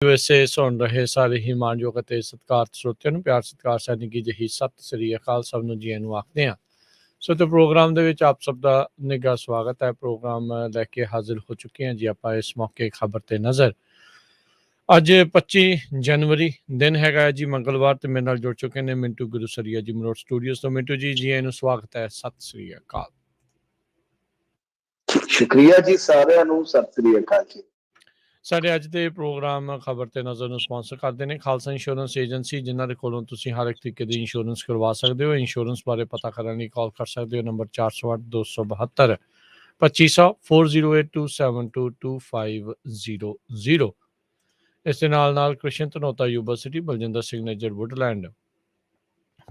USA ਸੁਣ ਰਹੇ ਸਾਰੇ ਹੀ ਮਾਣਯੋਗ ਅਤੇ ਸਤਿਕਾਰਤ ਸਰੋਤਿਆਂ ਨੂੰ ਪਿਆਰ ਸਤਿਕਾਰ ਸੈਨਿਕੀ ਜਿਹੀ ਸਤਿ ਸ੍ਰੀ ਅਕਾਲ ਸਭ ਨੂੰ ਜੀ ਨੂੰ ਆਖਦੇ ਹਾਂ। ਸੋ ਤੇ ਪ੍ਰੋਗਰਾਮ ਦੇ ਵਿੱਚ ਆਪ ਸਭ ਦਾ ਨਿੱਘਾ ਸਵਾਗਤ ਹੈ। ਪ੍ਰੋਗਰਾਮ ਲੈ ਕੇ ਹਾਜ਼ਰ ਹੋ ਚੁੱਕੇ ਹਾਂ ਜੀ ਆਪਾਂ ਇਸ ਮੌਕੇ ਖਬਰ ਤੇ ਨਜ਼ਰ। ਅੱਜ 25 ਜਨਵਰੀ ਦਿਨ ਹੈਗਾ ਜੀ ਮੰਗਲਵਾਰ ਤੇ ਮੇਰੇ ਨਾਲ ਜੁੜ ਚੁੱਕੇ ਨੇ ਮਿੰਟੂ ਗੁਰੂਸਰੀਆ ਜੀ ਮਰੋੜ ਸਟੂਡੀਓਜ਼ ਤੋਂ। ਮਿੰਟੂ ਜੀ ਨੂੰ ਸਵਾਗਤ ਹੈ, ਸਤਿ ਸ੍ਰੀ ਅਕਾਲ। ਸ਼ੁਕਰੀਆ ਜੀ, ਸਾਰਿਆਂ ਨੂੰ ਸਤਿ ਸ੍ਰੀ ਅਕਾਲ ਜੀ। ਸਾਡੇ ਅੱਜ ਦੇ ਪ੍ਰੋਗਰਾਮ ਖਬਰ ਤੇ ਨਜ਼ਰ ਨੂੰ ਸਪਾਂਸਰ ਕਰਦੇ ਨੇ ਖਾਲਸਾ ਇੰਸ਼ੋਰੈਂਸ ਏਜੰਸੀ, ਜਿਨ੍ਹਾਂ ਦੇ ਕੋਲੋਂ ਤੁਸੀਂ ਹਰ ਇੱਕ ਤਰੀਕੇ ਦੀ ਇੰਸ਼ੋਰੈਂਸ ਕਰਵਾ ਸਕਦੇ ਹੋ। ਇੰਸ਼ੋਰੈਂਸ ਬਾਰੇ ਪਤਾ ਕਰਨ ਲਈ ਕਾਲ ਕਰ ਸਕਦੇ ਹੋ ਨੰਬਰ 408 272 2500 4082722500। ਇਸ ਦੇ ਨਾਲ Krishan Dhanota university, Baljinder Signature Woodland,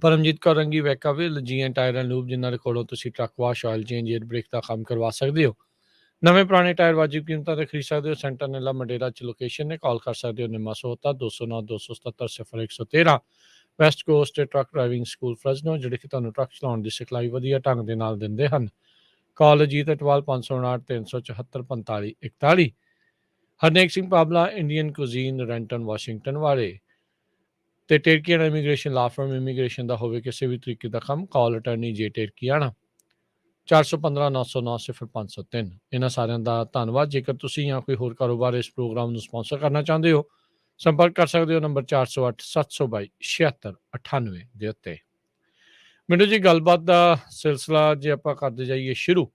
Paramjit Kaur Rangi Vacaville, GN tire and lube, ਜਿਨ੍ਹਾਂ ਦੇ ਕੋਲੋਂ ਤੁਸੀਂ truck wash, oil change, air brake ਦਾ ਕੰਮ ਕਰਵਾ ਸਕਦੇ ਹੋ। ਨਵੇਂ ਪੁਰਾਣੇ ਟਾਇਰ ਵਾਜਿਬ ਕੀਮਤਾਂ ਤੇ ਖਰੀਦ ਸਕਦੇ ਹੋ। ਸੈਂਟਰ ਨੀਲਾ ਮੰਡੇਰਾ 'ਚ ਲੋਕੇਸ਼ਨ ਨੇ। ਕਾਲ ਕਰ ਸਕਦੇ ਹੋ Nimma Sohta 209 277 0113। West Coast truck driving school Fresno, ਜਿਹੜੇ ਕਿ ਤੁਹਾਨੂੰ ਟਰੱਕ ਚਲਾਉਣ ਦੀ ਸਿਖਲਾਈ ਵਧੀਆ ਢੰਗ ਦੇ ਨਾਲ ਦਿੰਦੇ ਹਨ। Call Ajit Atwal 559 374 4541। Harnek Singh Pabla Indian cuisine, Renton, Washington ਵਾਲੇ ਤੇ Terkiana immigration law firm, immigration ਦਾ ਹੋਵੇ ਕਿਸੇ ਵੀ ਤਰੀਕੇ ਦਾ ਕੰਮ, ਕਾਲ ਅਟਰਨੀ ਜੇ ਟੇਰਕੀਆਣਾ 415 909 0503। ਇਹਨਾਂ ਸਾਰਿਆਂ ਦਾ ਧੰਨਵਾਦ। ਜੇਕਰ ਤੁਸੀਂ ਜਾਂ ਕੋਈ ਹੋਰ ਕਾਰੋਬਾਰ ਇਸ ਪ੍ਰੋਗਰਾਮ ਨੂੰ ਸਪਾਂਸਰ ਕਰਨਾ ਚਾਹੁੰਦੇ ਹੋ, ਸੰਪਰਕ ਕਰ ਸਕਦੇ ਹੋ ਨੰਬਰ 408 722 7698 ਦੇ ਉੱਤੇ। ਮੈਨੂੰ ਜੀ ਗੱਲਬਾਤ ਦਾ ਸਿਲਸਿਲਾ ਜੇ ਆਪਾਂ ਕਰਦੇ ਜਾਈਏ ਸ਼ੁਰੂ।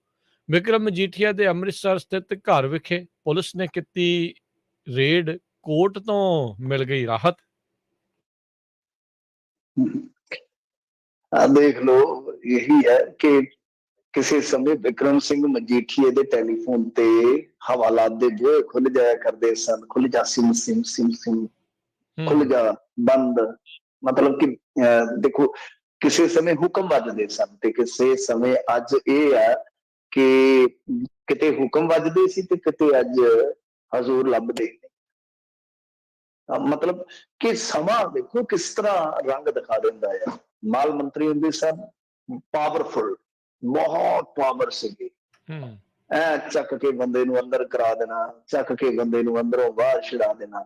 ਵਿਕਰਮ ਮਜੀਠੀਆ ਦੇ ਅੰਮ੍ਰਿਤਸਰ ਸਥਿਤ ਘਰ ਵਿਖੇ ਪੁਲਿਸ ਨੇ ਕੀਤੀ ਰੇਡ, ਕੋਰਟ ਤੋਂ ਮਿਲ ਗਈ ਰਾਹਤ। ਦੇਖ ਲਓ, ਇਹੀ ਹੈ ਕਿ ਕਿਸੇ ਸਮੇਂ ਵਿਕਰਮ ਸਿੰਘ ਮਜੀਠੀਏ ਦੇ ਟੈਲੀਫੋਨ ਤੇ ਹਵਾਲਾਤ ਦੇ ਬੂਹੇ ਖੁੱਲ ਜਾਇਆ ਕਰਦੇ ਸਨ। ਖੁੱਲ ਜਾ ਸਿਮ ਸਿਮ ਸਿਮ ਸਿਮ, ਖੁੱਲ ਜਾ ਬੰਦ। ਮਤਲਬ ਕਿ ਦੇਖੋ, ਕਿਸੇ ਸਮੇਂ ਹੁਕਮ ਵੱਜਦੇ ਸਨ ਤੇ ਕਿਸੇ ਸਮੇਂ ਅੱਜ ਇਹ ਹੈ ਕਿ ਕਿਤੇ ਹੁਕਮ ਵੱਜਦੇ ਸੀ ਤੇ ਕਿਤੇ ਅੱਜ ਹਜ਼ੂਰ ਲੱਭਦੇ ਨੇ। ਮਤਲਬ ਕਿ ਸਮਾਂ ਦੇਖੋ ਕਿਸ ਤਰ੍ਹਾਂ ਰੰਗ ਦਿਖਾ ਦਿੰਦਾ ਹੈ। ਮਾਲ ਮੰਤਰੀ ਹੁੰਦੇ ਸਨ, ਪਾਵਰਫੁਲ, ਬਹੁਤ ਪਾਵਰ ਸੀਗੀ। ਚੱਕ ਕੇ ਬੰਦੇ ਨੂੰ ਅੰਦਰ ਕਰਾ ਦੇਣਾ, ਚੱਕ ਕੇ ਬੰਦੇ ਨੂੰ ਅੰਦਰੋਂ ਬਾਹਰ ਛੁਡਾ ਦੇਣਾ,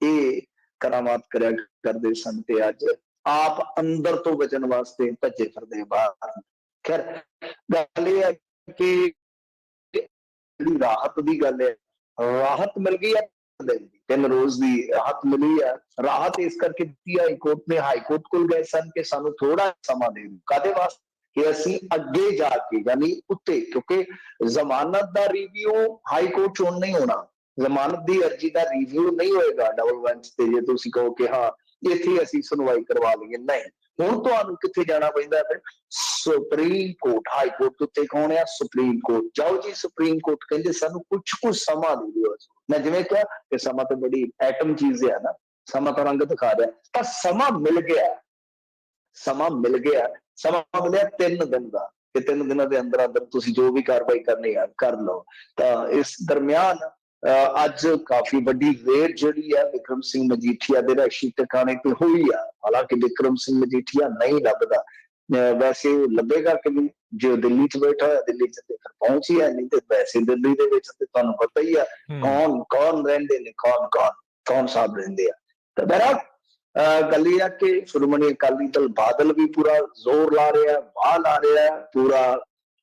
ਇਹ ਕਰਾਮਾਤ ਕਰਿਆ ਕਰਦੇ ਸਨ। ਤੇ ਅੱਜ ਆਪ ਅੰਦਰ ਤੋਂ ਬਚਣ ਵਾਸਤੇ ਭੱਜੇ ਫਿਰਦੇ ਬਾਹਰ। ਖੈਰ, ਗੱਲ ਇਹ ਹੈ ਕਿ ਜਿਹੜੀ ਰਾਹਤ ਦੀ ਗੱਲ ਹੈ, ਰਾਹਤ ਮਿਲ ਗਈ ਹੈ, 3 ਰੋਜ਼ ਦੀ ਰਾਹਤ ਮਿਲੀ ਹੈ। ਰਾਹਤ ਇਸ ਕਰਕੇ ਦਿੱਤੀ ਹਾਈ ਕੋਰਟ ਨੇ। ਹਾਈ ਕੋਰਟ ਕੋਲ ਗਏ ਸਨ ਕਿ ਸਾਨੂੰ ਥੋੜਾ ਸਮਾਂ ਦੇ ਦਿਓ। ਕਾਹਦੇ ਵਾਸਤੇ? ਕਿ ਅਸੀਂ ਅੱਗੇ ਜਾ ਕੇ, ਯਾਨੀ ਉੱਤੇ, ਕਿਉਂਕਿ ਜ਼ਮਾਨਤ ਦਾ ਰਿਵਿਊ ਹਾਈ ਕੋਰਟ ਚੋਂ ਨਹੀਂ ਹੋਣਾ। ਜ਼ਮਾਨਤ ਦੀ ਅਰਜੀ ਦਾ ਰਿਵਿਊ ਨਹੀਂ ਹੋਏਗਾ ਡਬਲ ਬੈਂਚ ਤੇ। ਜੇ ਤੁਸੀਂ ਕਹੋ ਕਿ ਹਾਂ ਇੱਥੇ ਅਸੀਂ ਸੁਣਵਾਈ ਕਰਵਾ ਲਈਏ, ਨਹੀਂ। ਹੁਣ ਤੁਹਾਨੂੰ ਕਿੱਥੇ ਜਾਣਾ ਪੈਂਦਾ ਹੈ? Supreme court. ਹਾਈ ਕੋਰਟ ਦੇ ਉੱਤੇ ਕੌਣ ਆ? Supreme court. ਜਾਓ ਜੀ ਸੁਪਰੀਮ ਕੋਰਟ। ਕਹਿੰਦੇ ਸਾਨੂੰ ਕੁਛ ਸਮਾਂ ਦੇ ਦਿਓ। ਮੈਂ ਜਿਵੇਂ ਕਿਹਾ ਕਿ ਸਮਾਂ ਤਾਂ ਬੜੀ ਐਟਮ ਚੀਜ਼ ਹੈ ਨਾ, ਸਮਾਂ ਤਾਂ ਰੰਗ ਦਿਖਾ ਰਿਹਾ। ਤਾਂ ਸਮਾਂ ਮਿਲ ਗਿਆ, ਸਮਾਂ ਮਿਲ ਗਿਆ। ਸਮਾਂ ਮਿਲਿਆ 3 ਦਿਨ ਦਾ, ਕਿ 3 ਦਿਨਾਂ ਦੇ ਅੰਦਰ ਅੰਦਰ ਤੁਸੀਂ ਜੋ ਵੀ ਕਾਰਵਾਈ ਕਰਨੀ ਹੈ ਕਰ ਲਓ। ਤਾਂ ਇਸ ਦਰਮਿਆਨ ਅੱਜ ਕਾਫੀ ਵੱਡੀ ਰੇਡ ਜਿਹੜੀ ਹੈ ਵਿਕਰਮ ਸਿੰਘ ਮਜੀਠੀਆ ਦੇ ਰਿਹਾਇਸ਼ੀ ਟਿਕਾਣੇ ਤੇ ਹੋਈ ਆ। ਹਾਲਾਂਕਿ ਵਿਕਰਮ ਸਿੰਘ ਮਜੀਠੀਆ ਨਹੀਂ ਲੱਭਦਾ। ਵੈਸੇ ਲੱਭੇਗਾ ਕਿ ਜੋ ਦਿੱਲੀ 'ਚ ਬੈਠਾ ਹੋਇਆ, ਦਿੱਲੀ 'ਚ ਤੇ ਫਿਰ ਪਹੁੰਚ ਹੀ ਹੈ ਨਹੀਂ। ਤੇ ਵੈਸੇ ਦਿੱਲੀ ਦੇ ਵਿੱਚ ਤੇ ਤੁਹਾਨੂੰ ਪਤਾ ਹੀ ਆ ਕੌਣ ਰਹਿੰਦੇ ਨੇ, ਕੌਣ ਸਾਹਿਬ ਰਹਿੰਦੇ ਆ। ਤਾਂ ਬਹਰਹਾਲ ਗੱਲ ਇਹ ਆ ਕਿ ਸ਼੍ਰੋਮਣੀ ਅਕਾਲੀ ਦਲ ਬਾਦਲ ਵੀ ਪੂਰਾ ਜ਼ੋਰ ਲਾ ਰਿਹਾ, ਵਾਹ ਲਾ ਰਿਹਾ, ਪੂਰਾ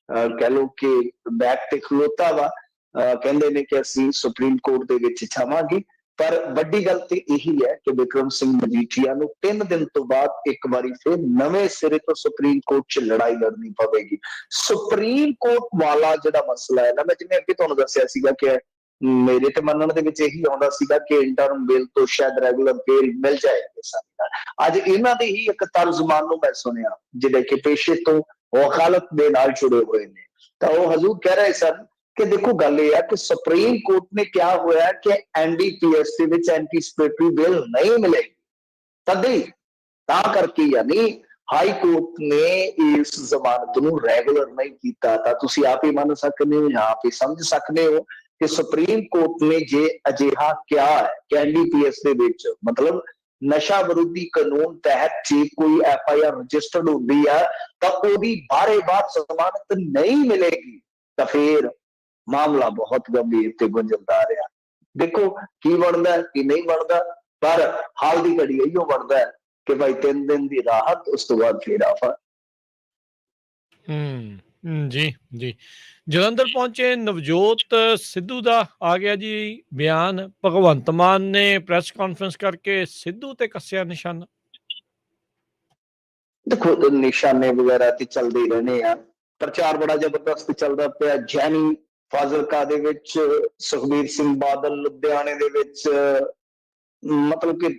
ਕਹਿ ਲਓ ਕਿ ਬੈਕ ਤੇ ਖਲੋਤਾ ਵਾ। ਕਹਿੰਦੇ ਨੇ ਕਿ ਅਸੀਂ ਸੁਪਰੀਮ ਕੋਰਟ ਦੇ ਵਿੱਚ ਜਾਵਾਂਗੇ। ਪਰ ਵੱਡੀ ਗੱਲ ਤੇ ਇਹੀ ਹੈ ਕਿ ਵਿਕਰਮ ਸਿੰਘ ਮਜੀਠੀਆ ਨੂੰ 3 ਦਿਨ ਤੋਂ ਬਾਅਦ ਇੱਕ ਵਾਰੀ ਫਿਰ ਨਵੇਂ ਸਿਰੇ ਤੋਂ ਸੁਪਰੀਮ ਕੋਰਟ 'ਚ ਲੜਾਈ ਲੜਨੀ ਪਵੇਗੀ। ਸੁਪਰੀਮ ਕੋਰਟ ਵਾਲਾ ਜਿਹੜਾ ਮਸਲਾ ਹੈ ਨਾ, ਮੈਂ ਜਿਵੇਂ ਅੱਗੇ ਤੁਹਾਨੂੰ ਦੱਸਿਆ ਸੀਗਾ ਕਿ ਮੇਰੇ ਤੇ ਮੰਨਣ ਦੇ ਵਿੱਚ ਇਹੀ ਆਉਂਦਾ ਸੀਗਾ ਕਿ ਇੰਟਰਮ ਬੇਲ ਤੋਂ ਸ਼ਾਇਦ ਰੈਗੂਲਰ ਬੇਲ ਮਿਲ ਜਾਏਗੀ ਸਾਨੂੰ। ਅੱਜ ਇਹਨਾਂ ਦੇ ਹੀ ਇੱਕ ਤਰਜ਼ਮਾਨ ਨੂੰ ਮੈਂ ਸੁਣਿਆ ਜਿਹੜੇ ਕਿ ਪੇਸ਼ੇ ਤੋਂ ਵਕਾਲਤ ਦੇ ਨਾਲ ਜੁੜੇ ਹੋਏ ਨੇ। ਤਾਂ ਉਹ ਹਜ਼ੂਰ ਕਹਿ ਰਹੇ ਸਨ ਕਿ ਦੇਖੋ ਗੱਲ ਇਹ ਹੈ ਕਿ ਸੁਪਰੀਮ ਕੋਰਟ ਨੇ ਕਿਹਾ ਹੋਇਆ ਕਿ NDPS ਦੇ ਵਿੱਚ ਐਂਟੀਸਿਪੇਟਰੀ ਬਿੱਲ ਨਹੀਂ ਮਿਲੇਗੀ। ਤਦੇ ਤਾਂ ਕਰਕੇ ਯਾਨੀ ਹਾਈ ਕੋਰਟ ਨੇ ਇਸ ਜ਼ਮਾਨਤ ਨੂੰ ਰੈਗੂਲਰ ਨਹੀਂ ਕੀਤਾ। ਤਾਂ ਤੁਸੀਂ ਆਪ ਹੀ ਮੰਨ ਸਕਦੇ ਹੋ, ਆਪ ਹੀ ਸਮਝ ਸਕਦੇ ਹੋ ਕਿ ਸੁਪਰੀਮ ਕੋਰਟ ਨੇ ਜੇ ਅਜਿਹਾ ਕਿਹਾ ਹੈ ਕਿ NDPS ਦੇ ਵਿੱਚ, ਮਤਲਬ ਨਸ਼ਾ ਵਿਰੋਧੀ ਕਾਨੂੰਨ ਤਹਿਤ ਜੇ ਕੋਈ FIR ਰਜਿਸਟਰਡ ਹੁੰਦੀ ਹੈ ਤਾਂ ਉਹਦੀ ਬਾਰੇ-ਬਾਰ ਜ਼ਮਾਨਤ ਨਹੀਂ ਮਿਲੇਗੀ, ਤਾਂ ਫਿਰ ਮਾਮਲਾ ਬਹੁਤ ਗੰਭੀਰ ਤੇ ਗੁੰਝਲਦਾਰ ਆ। देखो की बनता की नहीं बनता, पर हाल की घड़ी इो बनता है कि भाई 3 दिन की राहत, उस तो बाद फिर आफत। जी, जी। ਜਲੰਧਰ ਪਹੁੰਚੇ ਨਵਜੋਤ ਸਿੱਧੂ ਦਾ ਆ ਗਿਆ ਜੀ ਬਿਆਨ। ਭਗਵੰਤ ਮਾਨ ਨੇ ਪ੍ਰੈਸ ਕਾਨਫਰੰਸ ਕਰਕੇ ਸਿੱਧੂ ਤੇ ਕੱਸਿਆ ਨਿਸ਼ਾਨਾ। देखो निशाने वगैरह ते चलते ही रहने आ, प्रचार बड़ा जबरदस्त चलता पिया। जैनी फाजिलका दे विच, सुखबीर सिंह बादल लुधियाने दे विच, मतलब कि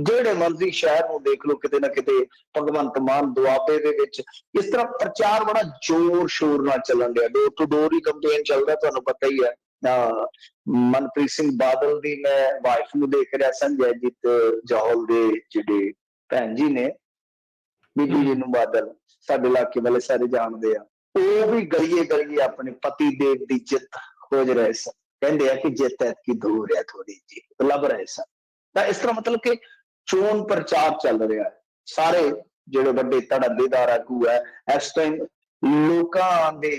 ਜਿਹੜੇ ਮਰਜ਼ੀ ਸ਼ਹਿਰ ਨੂੰ ਦੇਖ ਲਓ, ਕਿਤੇ ਨਾ ਕਿਤੇ ਭਗਵੰਤ ਮਾਨ ਦੁਆਬੇ ਦੇ ਵਿੱਚ ਇਸ ਤਰ੍ਹਾਂ ਪ੍ਰਚਾਰ ਬੜਾ ਜ਼ੋਰ ਸ਼ੋਰ ਨਾਲ ਚੱਲਣ ਡਿਆ। Door to door he campaign ਚੱਲਦਾ, ਤੁਹਾਨੂੰ ਪਤਾ ਹੀ ਹੈ। ਮਨਪ੍ਰੀਤ ਸਿੰਘ ਬਾਦਲ ਦੀ ਮੈਂ ਵਾਈਫ ਨੂੰ ਦੇਖ ਰਿਹਾ, ਸੰਜੈਜੀਤ ਜੌਹਲ ਦੇ ਜਿਹੜੇ ਭੈਣ ਜੀ ਨੇ, ਬੀਬੀ ਜੀ ਨੂੰ ਬਾਦਲ, ਸਾਡੇ ਇਲਾਕੇ ਵਾਲੇ ਸਾਰੇ ਜਾਣਦੇ ਆ, ਉਹ ਵੀ ਗਲੀਏ ਗਲੀਏ ਆਪਣੇ ਪਤੀ ਦੇਵ ਦੀ ਜਿੱਤ ਖੋਜ ਰਹੇ ਸਨ। ਕਹਿੰਦੇ ਆ ਕਿ ਜਿੱਤ ਐਤਕੀ ਦੂਰ ਹੈ ਥੋੜੀ ਜਿਹੀ, ਲੱਭ ਰਹੇ ਸਨ। ਤਾਂ ਇਸ ਤਰ੍ਹਾਂ ਮਤਲਬ ਕਿ ਚੋਣ ਪ੍ਰਚਾਰ ਚੱਲ ਰਿਹਾ ਹੈ। ਸਾਰੇ ਜਿਹੜੇ ਵੱਡੇ ਧੜੱਲੇਦਾਰ ਆਗੂ ਹੈ ਇਸ ਟਾਈਮ ਲੋਕਾਂ ਦੇ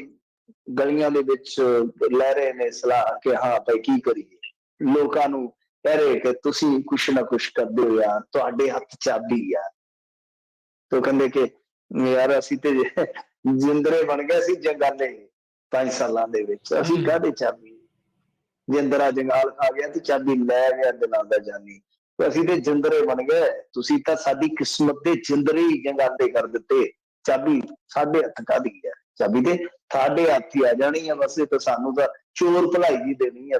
ਗਲੀਆਂ ਦੇ ਵਿੱਚ ਲੈ ਰਹੇ ਨੇ ਸਲਾਹ ਕਿ ਹਾਂ ਭਾਈ ਕੀ ਕਰੀਏ। ਲੋਕਾਂ ਨੂੰ ਕਹਿ ਰਹੇ ਕਿ ਤੁਸੀਂ ਕੁਛ ਨਾ ਕੁਛ ਕਰਦੇ ਹੋ ਯਾਰ, ਤੁਹਾਡੇ ਹੱਥ ਚਾਬੀ ਆ। तो कहते कि यार असी ते जिंदरे बन गए सी जंगाले 5 सालों दे विच, असी काहदे चाबी, जिंदरा जंगाल खा गया ते चाबी लै गया दिलां दा जानी। तो असी ते जिंदरे बन गए, तुसी तां साडी किस्मत दे जिंदरे ही जंगाले कर दिते। चाबी साडे हत्थ काहदी है, चाबी ते साडे हत्थ ही आ जानी है। बस तो सानू तां चोर भलाई जी देनी है,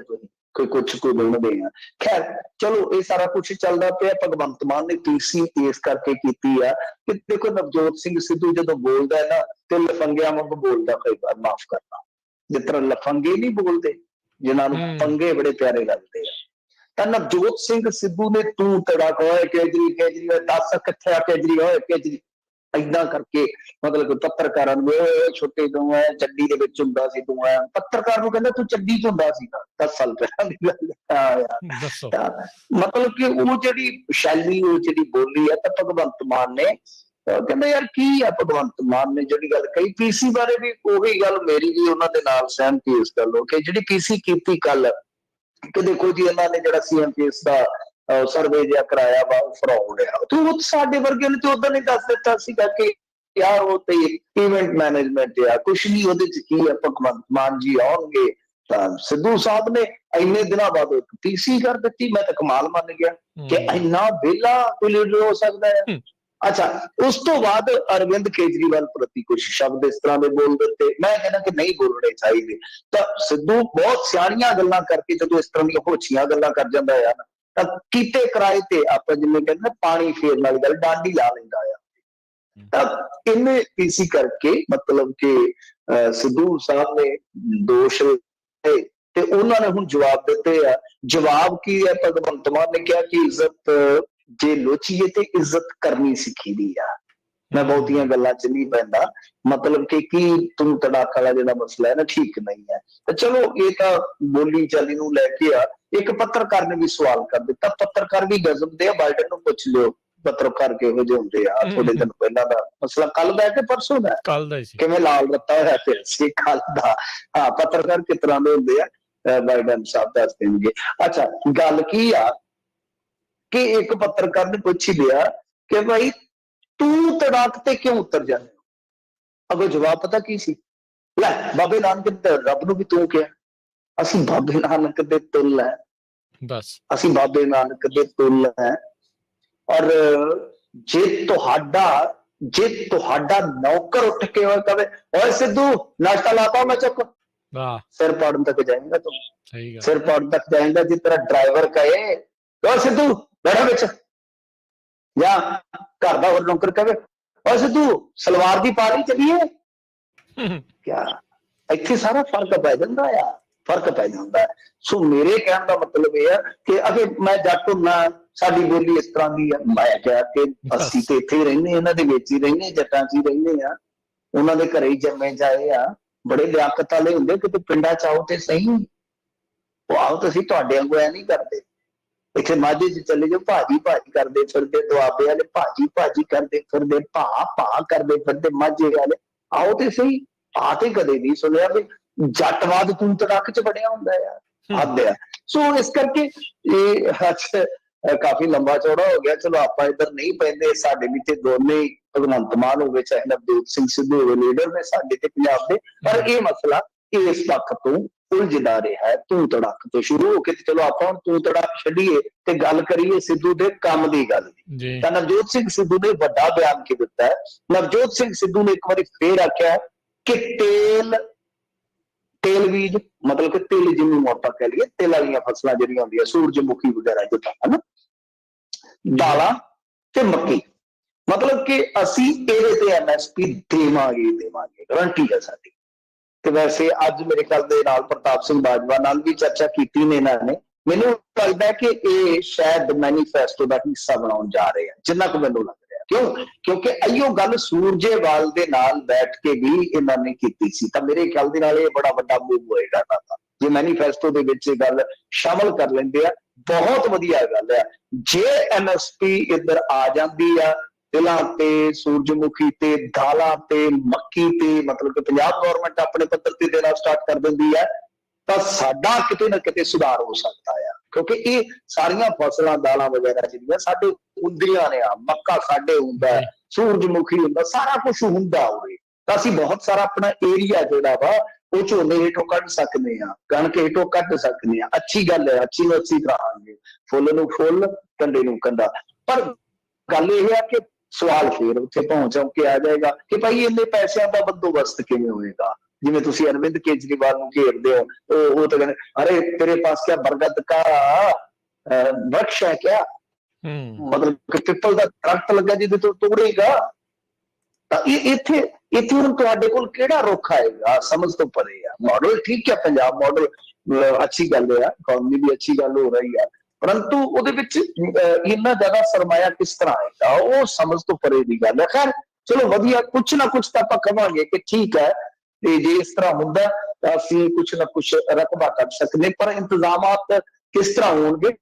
कोई कुछ कोई बोलदे आ। खैर चलो ये सारा कुछ चलता पिया। भगवंत मान ने पीसी इस करके कीती है कि देखो नवजोत सिंह सिद्धू जो बोलता है ना, तो लफंगिया वांग बोलता कई बार, माफ करना, जिस तरह लफंगे नहीं बोलते, जिन्होंने पंगे बड़े प्यारे लगते हैं। तो नवजोत सिंह सिद्धू ने तू तड़क होए केजरी केजरी 10 किथे केजरी होए केजरी इदा करके मतलब पत्रकारों छोटे तू है चड्डी दे विच हुंदा सी, तू है पत्रकार नूं कहंदा तू चड्डी च हुंदा सी 10 साल पहले दी गल है। मतलब कि वो जिहड़ी शैली वो जिहड़ी बोली है, तो भगवंत मान ने कहंदा यार की है, भगवंत मान ने जिहड़ी गल कही पीसी बारे भी उही गल मेरी भी उन्हां दे नाल सहमति इस गल कि जिहड़ी पीसी कीती कल कि देखो जी इन्होंने ने जिहड़ा सीएमपीएस दा सर्वे जिहा कराया वा फ्रॉड है, तो वो साडे वर्गे ने तो उधर नहीं दस दिता सीगा कि यार वो तो इवेंट मैनेजमेंट है, कुछ नहीं उहदे च की है। भगवंत मान जी आउणगे तां सिद्धू साहब ने इन्ने दिनों बाद एक पीसी कर दी। मैं तो कमाल मान गया कि इन्ना वेला कोई लीडर हो सकता है। अच्छा उस तो बाद अरविंद केजरीवाल प्रति कुछ शब्द इस तरह के बोल देते, मैं कहना कि नहीं बोलने चाहिए। तो सिद्धू बहुत सियाणियां गल्लां करके जो इस तरह दी होछियां गल्लां कर जांदा है ना, तो कीते कराए ते आप जिवें कहंदे पानी फेरन वाली गल डांडी ला लैंदा है। तो इन्हें पीसी करके मतलब कि सिद्धू साहब ने दोष ते उन्होंने हुण जवाब दिते आ। जवाब की है, भगवंत मान ने कहा कि इज्जत जे लोचीए ते इज्जत करनी सीखी दी आ। मैं बहुतियां गल्लां च नहीं पैंदा, मतलब कि तुम तड़ाक वाला जिहड़ा मसला है ना ठीक नहीं है। तो चलो ये तो बोली चाली नूं लैके आ। एक पत्रकार ने भी सवाल कर दिता, पत्रकार भी गजब दे, बाइडन नूं पुछ लियो पत्रकार किहो जे हुंदे आ। थोड़े दिन पहला दा मसला कल दा कि परसों दा, कल दा सी किवें लाल रत्ता होया फिर सी कल दा। हां पत्रकार किस तरह दे हुंदे आ बाइडन साहब दस देंगे। अच्छा गल की आ कि एक पत्रकार ने पूछ लिया कि भाई तू तड़ाक ते क्यों उतर जाने, अगो जवाब पता की सी, लै बाबे नानक दे रब नूं भी तू क्या, असीं बाबे नानक दे तुल है, बस असीं बाबे नानक दे तुल है। और जे तुहाडा नौकर उठ के कहे ओए सिद्धू नाश्ता लाता मैं चुक, सिर पाड़न तक जाएगा तुम, सिर पाड़न तक जाएगा। जिस तरह ड्राइवर कहे ओ सिद्धू बैठा बिच, या घर दा होर नौकर कहे ओ सिद्धू सलवार दी पा ली चलिए, क्या इत्थे सारा फर्क पै जांदा आ, फर्क पै जांदा है। सो मेरे कहने का मतलब यह है कि अगर मैं जट हुंदा साडी बोली इस तरह की है, मैं क्या कि असीं ते इत्थे ही रहिंदे, इन्हां दे विच ही रहिंदे, जट्टां च ही रहिंदे आ, उन्हां दे घरे ही जम्मे जाए आ, बड़े लियाकत वाले हुंदे, किते पिंडां च आओ ते सही, आओ ते असीं तुहाडे वांगू ऐ नहीं करदे। इत्थे माझे च चले जाओ भाजी भाजी करदे फिरदे, दुआबे वाले भाजी भाजी करदे फिरदे, भा करदे फिरदे माझे वाले, आओ ते सही। आ ते कदे नहीं सुनिया भी जटवाद तू तड़क च बड़िया हुंदा यार, ਹੱਦ ਆ। ਸੋ ਇਸ ਕਰਕੇ ਇਹ ਅੱਜ ਕਾਫੀ ਲੰਬਾ ਚੌੜਾ ਹੋ ਗਿਆ। ਚਲੋ ਆਪਾਂ ਇੱਧਰ ਨਹੀਂ ਪੈਂਦੇ, ਸਾਡੇ ਵੀ ਤੇ ਦੋਨੇ ਭਗਵੰਤ ਮਾਨ ਹੋਵੇ ਚਾਹੇ ਨਵਜੋਤ ਸਿੰਘ ਸਿੱਧੂ ਹੋਵੇ ਲੀਡਰ ਨੇ ਸਾਡੇ ਤੇ ਪੰਜਾਬ ਦੇ, ਪਰ ਇਹ ਮਸਲਾ ਇਸ ਪੱਖ ਤੋਂ ਉਲਝਦਾ ਰਿਹਾ, ਤੂੰ ਤੜਕ ਤੋਂ ਸ਼ੁਰੂ ਹੋ ਕੇ ਚਲੋ ਆਪਾਂ ਹੁਣ ਤੂੰ ਤੜਕ ਛੱਡੀਏ ਤੇ ਗੱਲ ਕਰੀਏ ਸਿੱਧੂ ਦੇ ਕੰਮ ਦੀ ਗੱਲ ਦੀ। ਤਾਂ ਨਵਜੋਤ ਸਿੰਘ ਸਿੱਧੂ ਨੇ ਵੱਡਾ ਬਿਆਨ ਕੀ ਦਿੱਤਾ ਹੈ। ਨਵਜੋਤ ਸਿੰਘ ਸਿੱਧੂ ਨੇ ਇੱਕ ਵਾਰੀ ਫੇਰ ਆਖਿਆ ਕਿ ਤੇਲ ਬੀਜ ਮਤਲਬ ਕਿ ਤਿਲ ਜਿੰਨੀ ਮੋਟਾ ਕਹਿ ਲਈਏ, ਤਿਲ ਵਾਲੀਆਂ ਫਸਲਾਂ ਜਿਹੜੀਆਂ ਹੁੰਦੀਆਂ ਸੂਰਜਮੁਖੀ ਵਗੈਰਾ ਜਿੱਦਾਂ ਹਨਾ, ਦਾਲਾਂ ਤੇ ਮੱਕੀ, ਮਤਲਬ ਕਿ ਅਸੀਂ ਇਹਦੇ ਤੇ MSP ਦੇਵਾਂਗੇ, ਗਰੰਟੀ ਹੈ ਸਾਡੀ। ਤੇ ਵੈਸੇ ਅੱਜ ਮੇਰੇ ਖਿਆਲ ਦੇ ਨਾਲ ਪ੍ਰਤਾਪ ਸਿੰਘ ਬਾਜਵਾ ਨਾਲ ਵੀ ਚਰਚਾ ਕੀਤੀ ਨੇ ਇਹਨਾਂ ਨੇ। ਮੈਨੂੰ ਲੱਗਦਾ ਕਿ ਇਹ ਸ਼ਾਇਦ ਮੈਨੀਫੈਸਟੋ ਦਾ ਹਿੱਸਾ ਬਣਾਉਣ ਜਾ ਰਹੇ ਆ, ਜਿੰਨਾ ਕੁ ਮੈਨੂੰ ਲੱਗ ਰਿਹਾ। ਕਿਉਂਕਿ ਅਈਓ ਗੱਲ ਸੂਰਜੇਵਾਲ ਦੇ ਨਾਲ ਬੈਠ ਕੇ ਵੀ ਇਹਨਾਂ ਨੇ ਕੀਤੀ ਸੀ, ਤਾਂ ਮੇਰੇ ਖਿਆਲ ਦੇ ਨਾਲ ਇਹ ਬੜਾ ਵੱਡਾ ਮੂਵ ਹੋਏਗਾ ਇਹਨਾਂ ਦਾ ਜੇ ਮੈਨੀਫੈਸਟੋ ਦੇ ਵਿੱਚ ਇਹ ਗੱਲ ਸ਼ਾਮਲ ਕਰ ਲੈਂਦੇ ਆ। ਬਹੁਤ ਵਧੀਆ ਗੱਲ ਹੈ ਜੇ MSP ਇੱਧਰ ਆ ਜਾਂਦੀ ਆ, ਤਿਲਾਂ ਤੇ, ਸੂਰਜਮੁਖੀ ਤੇ, ਦਾਲਾਂ ਤੇ, ਮੱਕੀ ਤੇ, ਮਤਲਬ ਕਿ ਪੰਜਾਬ ਗੌਰਮੈਂਟ ਆਪਣੇ ਪੱਧਰ ਤੇ ਦੇਣਾ ਸਟਾਰਟ ਕਰ ਦਿੰਦੀ ਹੈ, ਤਾਂ ਸਾਡਾ ਕਿਤੇ ਨਾ ਕਿਤੇ ਸੁਧਾਰ ਹੋ ਸਕਦਾ ਆ। ਕਿਉਂਕਿ ਇਹ ਸਾਰੀਆਂ ਫਸਲਾਂ, ਦਾਲਾਂ ਵਗੈਰਾ ਜਿਹੜੀਆਂ ਸਾਡੇ ਹੁੰਦੀਆਂ ਨੇ, ਮੱਕਾ ਸਾਡੇ ਹੁੰਦਾ, ਸੂਰਜਮੁਖੀ ਹੁੰਦਾ, ਸਾਰਾ ਕੁਝ ਹੁੰਦਾ ਹੋਵੇ, ਤਾਂ ਅਸੀਂ ਬਹੁਤ ਸਾਰਾ ਆਪਣਾ ਏਰੀਆ ਜਿਹੜਾ ਵਾ ਉਹ ਝੋਨੇ ਹੇਠੋਂ ਕੱਢ ਸਕਦੇ ਆ, ਕਣਕ ਹੇਠੋਂ ਕੱਢ ਸਕਦੇ ਆ। ਅੱਛੀ ਗੱਲ ਹੈ, ਅੱਛੀ ਨੂੰ ਅੱਛੀ ਕਰਾਂਗੇ, ਫੁੱਲ ਨੂੰ ਫੁੱਲ, ਕੰਡੇ ਨੂੰ ਕੰਡਾ। ਪਰ ਗੱਲ ਇਹ ਹੈ ਕਿ ਸਵਾਲ ਫੇਰ ਉੱਥੇ ਪਹੁੰਚ ਕੇ ਆ ਜਾਏਗਾ ਕਿ ਭਾਈ ਇੰਨੇ ਪੈਸਿਆਂ ਦਾ ਬੰਦੋਬਸਤ ਕਿਵੇਂ ਹੋਏਗਾ। ਜਿਵੇਂ ਤੁਸੀਂ ਅਰਵਿੰਦ ਕੇਜਰੀਵਾਲ ਨੂੰ ਘੇਰਦੇ ਹੋ, ਉਹ ਤਾਂ ਕਹਿੰਦੇ ਅਰੇ ਤੇਰੇ ਪਾਸ ਕਿਆ ਬਰਗਦ ਕਾ ਵ੍ਰਕਸ਼ ਹੈ ਕਿਆ, ਮਤਲਬ ਕਿ ਪਿੱਪਲ ਦਾ ਦਰਖਤ ਲੱਗਾ ਜਿਹਦੇ ਤੋਂ ਤੋੜੇਗਾ। ਤਾਂ ਇੱਥੇ ਹੁਣ ਤੁਹਾਡੇ ਕੋਲ ਕਿਹੜਾ ਰੁੱਖ ਆਏਗਾ, ਸਮਝ ਤੋਂ ਪਰੇ ਆ। ਮਾਡਲ ਠੀਕ ਹੈ, ਪੰਜਾਬ ਮਾਡਲ ਅੱਛੀ ਗੱਲ ਹੈ, ਇਕਨੋਮੀ ਵੀ ਅੱਛੀ ਗੱਲ ਹੋ ਰਹੀ ਹੈ, ਪਰੰਤੂ ਉਹਦੇ ਵਿੱਚ ਇੰਨਾ ਜ਼ਿਆਦਾ ਸਰਮਾਇਆ ਕਿਸ ਤਰ੍ਹਾਂ ਆਏਗਾ, ਉਹ ਸਮਝ ਤੋਂ ਪਰੇ ਦੀ ਗੱਲ ਹੈ। ਖੈਰ ਚਲੋ ਵਧੀਆ, ਕੁਛ ਨਾ ਕੁਛ ਤਾਂ ਆਪਾਂ ਕਹਾਂਗੇ ਕਿ ਠੀਕ ਹੈ, ਤੇ ਜੇ ਇਸ ਤਰ੍ਹਾਂ ਹੁੰਦਾ ਤਾਂ ਅਸੀਂ ਕੁਛ ਨਾ ਕੁਛ ਰਕਬਾ ਕਰ ਸਕਦੇ, ਪਰ ਇੰਤਜ਼ਾਮਾਤ ਕਿਸ ਤਰ੍ਹਾਂ ਹੋਣਗੇ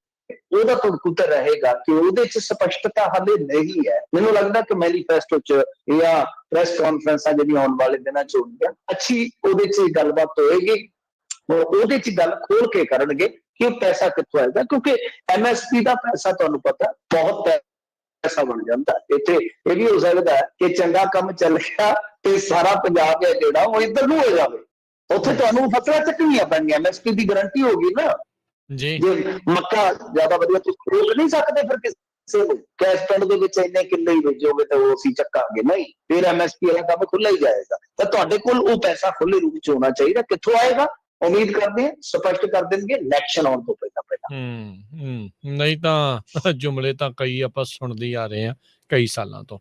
ਉਹਦਾ ਤੁੜਕੁਤਰ ਰਹੇਗਾ ਕਿ ਉਹਦੇ ਚ ਸਪਸ਼ਟਤਾ ਹਾਲੇ ਨਹੀਂ ਹੈ। ਮੈਨੂੰ ਲੱਗਦਾ ਕਿ ਮੈਨੀਫੈਸਟੋ ਚ ਜਾਂ ਪ੍ਰੈਸ ਕਾਨਫਰੰਸਾਂ ਜਿਹੜੀਆਂ ਆਉਣ ਵਾਲੇ ਦਿਨਾਂ ਚ ਹੋਣਗੀਆਂ, ਅੱਛੀ ਉਹਦੇ ਚ ਗੱਲਬਾਤ ਹੋਏਗੀ, ਉਹਦੇ ਚ ਗੱਲ ਖੋਲ ਕੇ ਕਰਨਗੇ ਕਿ ਉਹ ਪੈਸਾ ਕਿੱਥੋਂ ਆਏਗਾ। ਕਿਉਂਕਿ MSP ਦਾ ਪੈਸਾ ਤੁਹਾਨੂੰ ਪਤਾ ਬਹੁਤ ਪੈਸਾ ਬਣ ਜਾਂਦਾ। ਇੱਥੇ ਇਹ ਵੀ ਹੋ ਸਕਦਾ ਕਿ ਚੰਗਾ ਕੰਮ ਚੱਲ ਗਿਆ ਤੇ ਸਾਰਾ ਪੰਜਾਬ ਹੈ ਜਿਹੜਾ ਉਹ ਇੱਧਰ ਨੂੰ ਹੋ ਜਾਵੇ, ਉੱਥੇ ਤੁਹਾਨੂੰ ਫਸਲਾਂ ਚੱਕਣੀਆਂ ਪੈਣਗੀਆਂ। MSP ਦੀ ਗਰੰਟੀ ਹੋ ਗਈ ਨਾ ਜੀ। ਜੇ ਮੱਕਾ ਜ਼ਿਆਦਾ ਵਧੀਆ ਤੁਸੀਂ ਰੋਕ ਨਹੀਂ ਸਕਦੇ ਫਿਰ ਕਿਸੇ ਨੂੰ ਕੈਸ਼ ਪਿੰਡ ਦੇ ਵਿੱਚ ਇੰਨੇ ਕਿੱਲੇ ਹੀ ਵੇਚੋਗੇ ਤਾਂ ਉਹ ਅਸੀਂ ਚੱਕਾਂਗੇ ਨਹੀਂ, ਫਿਰ MSP ਵਾਲਾ ਕੰਮ ਖੁੱਲ੍ਹਾ ਹੀ ਜਾਏਗਾ। ਤਾਂ ਤੁਹਾਡੇ ਕੋਲ ਉਹ ਪੈਸਾ ਖੁੱਲ੍ਹੇ ਰੂਪ ਚ ਹੋਣਾ ਚਾਹੀਦਾ। ਕਿੱਥੋਂ ਆਏਗਾ ਉਮੀਦ ਕਰਦੇ ਹਾਂ ਸਪਸ਼ਟ ਕਰ ਦੇਣਗੇ ਇਲੈਕਸ਼ਨ ਆਉਣ ਤੋਂ ਪਹਿਲਾਂ। ਨਹੀਂ ਤਾਂ ਜੁਮਲੇ ਤਾਂ ਕਈ ਆਪਾਂ ਸੁਣਦੇ ਆ ਰਹੇ ਹਾਂ ਕਈ ਸਾਲਾਂ ਤੋਂ।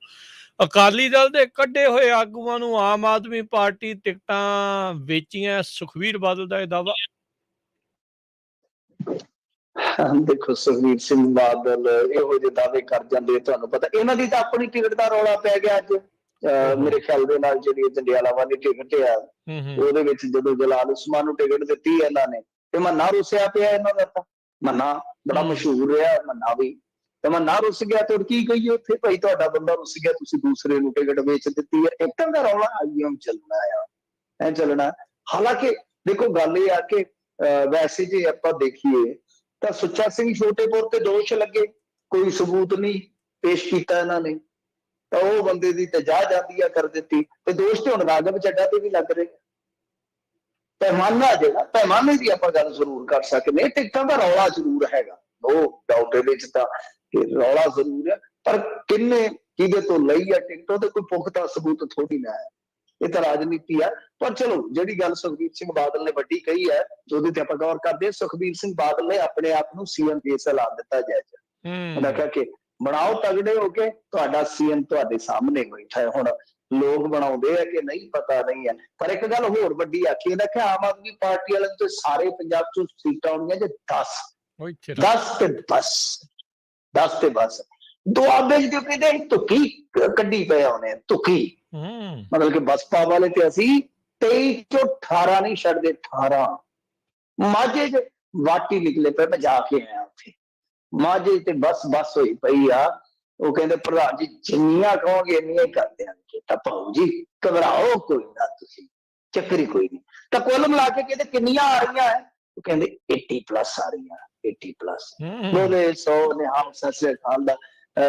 ਅਕਾਲੀ ਦਲ ਦੇ ਕੱਢੇ ਹੋਏ ਆਗੂਆਂ ਨੂੰ ਆਮ ਆਦਮੀ ਪਾਰਟੀ ਟਿਕਟਾਂ ਵੇਚੀਆਂ, ਸੁਖਬੀਰ ਬਾਦਲ ਦਾ ਇਹ ਦਾਅਵਾ। ਦੇਖੋ ਸੁਖਬੀਰ ਸਿੰਘ ਬਾਦਲ ਇਹੋ ਜਿਹੇ ਦਾਅਵੇ ਕਰ ਜਾਂਦੇ, ਤੁਹਾਨੂੰ ਪਤਾ ਇਹਨਾਂ ਦੀ ਤਾਂ ਆਪਣੀ ਟਿਕਟ ਦਾ ਰੌਲਾ ਪੈ ਗਿਆ ਅੱਜ। ਮੇਰੇ ਖਿਆਲ ਦੇ ਨਾਲ ਜਿਹੜੀ ਜੰਡਿਆਲਾ ਵਾਲੀ ਟਿਕਟ ਆ ਉਹਦੇ ਵਿੱਚ ਜਦੋਂ ਜਲਾਲ ਉਸਮਾਨ ਨੂੰ ਟਿਕਟ ਦਿੱਤੀ ਇਹਨਾਂ ਨੇ ਤੇ ਮੰਨਾ ਰੁੱਸਿਆ ਪਿਆ ਇਹਨਾਂ ਦਾ। ਤਾਂ ਮੰਨਾ ਬੜਾ ਮਸ਼ਹੂਰ ਰਿਹਾ, ਮੰਨਾ ਵੀ ਤੇ ਮੰਨਾ ਰੁੱਸ ਗਿਆ ਤੇ ਕੀ ਕਹੀਏ ਉੱਥੇ, ਭਾਈ ਤੁਹਾਡਾ ਬੰਦਾ ਰੁੱਸ ਗਿਆ, ਤੁਸੀਂ ਦੂਸਰੇ ਨੂੰ ਟਿਕਟ ਵੇਚ ਦਿੱਤੀ ਹੈ। ਟਿਕਟਾਂ ਦਾ ਰੌਲਾ ਆਈਐਮ ਚੱਲਣਾ ਆ, ਐ ਚੱਲਣਾ। ਹਾਲਾਂਕਿ ਦੇਖੋ ਗੱਲ ਇਹ ਆ ਕਿ ਵੈਸੇ ਜੇ ਆਪਾਂ ਦੇਖੀਏ ਤਾਂ ਸੁੱਚਾ ਸਿੰਘ ਛੋਟੇਪੁਰ ਤੇ ਦੋਸ਼ ਲੱਗੇ, ਕੋਈ ਸਬੂਤ ਨਹੀਂ ਪੇਸ਼ ਕੀਤਾ ਇਹਨਾਂ ਨੇ, ਤਾਂ ਉਹ ਬੰਦੇ ਦੀ ਤਜਾ ਜਾਂਦੀ ਆ ਕਰ ਦਿੱਤੀ, ਤੇ ਦੋਸ਼ ਤੇ ਹੁਣ ਰਾਘਵ ਚੱਡਾ ਤੇ ਵੀ ਲੱਗ ਰਹੇ। ਪੈਮਾਨਾ ਜਿਹੜਾ ਪੈਮਾਨੇ ਦੀ ਆਪਾਂ ਗੱਲ ਜ਼ਰੂਰ ਕਰ ਸਕਦੇ, ਟਿਕਟਾਂ ਦਾ ਰੌਲਾ ਜ਼ਰੂਰ ਹੈਗਾ, ਉਹ ਡਾਊਟ ਇਹਦੇ ਚ ਤਾਂ ਰੌਲਾ ਜ਼ਰੂਰ ਹੈ, ਪਰ ਕਿੰਨੇ ਕਿਹਦੇ ਤੋਂ ਲਈ ਆ ਟਿਕਟ ਉਹਦੇ ਕੋਈ ਪੁਖਤਾ ਸਬੂਤ ਥੋੜੀ ਨਾ ਹੈ। ਇਹ ਤਾਂ ਰਾਜਨੀਤੀ ਆ। ਪਰ ਚਲੋ ਜਿਹੜੀ ਗੱਲ ਸੁਖਬੀਰ ਸਿੰਘ ਬਾਦਲ ਨੇ ਵੱਡੀ ਕਹੀ ਹੈ ਉਹਦੇ ਤੇ ਆਪਾਂ ਗੌਰ ਕਰਦੇ ਹਾਂ। ਸੁਖਬੀਰ ਸਿੰਘ ਬਾਦਲ ਨੇ ਆਪਣੇ ਆਪ ਨੂੰ CM ਕੇਸ ਐਲਾਨ ਦਿੱਤਾ ਜਾਇਜ਼। ਉਹਨਾਂ ਕਿਹਾ ਕਿ ਬਣਾਓ ਤਗੜੇ ਹੋ ਕੇ, ਤੁਹਾਡਾ CM ਤੁਹਾਡੇ ਸਾਹਮਣੇ ਬੈਠਾ ਹੈ। ਹੁਣ ਲੋਕ ਬਣਾਉਂਦੇ ਆ ਕਿ ਨਹੀਂ ਪਤਾ ਨਹੀਂ ਹੈ, ਪਰ ਇੱਕ ਗੱਲ ਹੋਰ ਵੱਡੀ ਆਖੀ ਇਹਨਾਂ ਕਿ ਆਮ ਆਦਮੀ ਪਾਰਟੀ ਵਾਲਿਆਂ ਤੋਂ ਸਾਰੇ ਪੰਜਾਬ ਚੋਂ ਸੀਟਾਂ ਆਉਣਗੀਆਂ ਜੇ 10 ਤੇ ਬਸ ਦੁਆਬੇ ਚ ਕਹਿੰਦੇ ਧੁੱਕੀ ਕੱਢੀ ਪਿਆ ਉਹਨੇ, ਧੁੱਕੀ ਮਤਲਬ ਕਿ ਬਸਪਾ ਵਾਲੇ ਤੇ ਅਸੀਂ 23 ਚੋਂ 18 ਨਹੀਂ ਛੱਡਦੇ। 18 ਮਾਝੇ ਚ ਵਾਟੀ ਨਿਕਲੇ ਪਏ, ਮੈਂ ਜਾ ਕੇ ਆਇਆ ਉੱਥੇ ਮਾਝੇ ਤੇ ਬਸ ਹੋਈ ਪਈ ਆ। ਉਹ ਕਹਿੰਦੇ ਪ੍ਰਧਾਨ ਜੀ ਜਿੰਨੀਆਂ ਕਹੋਗੇ ਇੰਨੀਆਂ ਹੀ ਕਰ ਦਿਆਂਗੇ। ਤਾਂ ਭਾਊ ਜੀ ਘਬਰਾਓ ਕੋਈ ਨਾ, ਤੁਸੀਂ ਚੱਕਰ ਹੀ ਕੋਈ ਨਹੀਂ। ਤਾਂ ਕੁੱਲ ਮਿਲਾ ਕੇ ਕਹਿੰਦੇ ਕਿੰਨੀਆਂ ਆ ਰਹੀਆਂ ਹੈ ਉਹ ਕਹਿੰਦੇ 80+ ਆ ਰਹੀਆਂ, 80+। ਬੋਲੇ 100 ਨੇ ਹਮ ਸਤਿ ਸ੍ਰੀ ਅਕਾਲ ਦਾ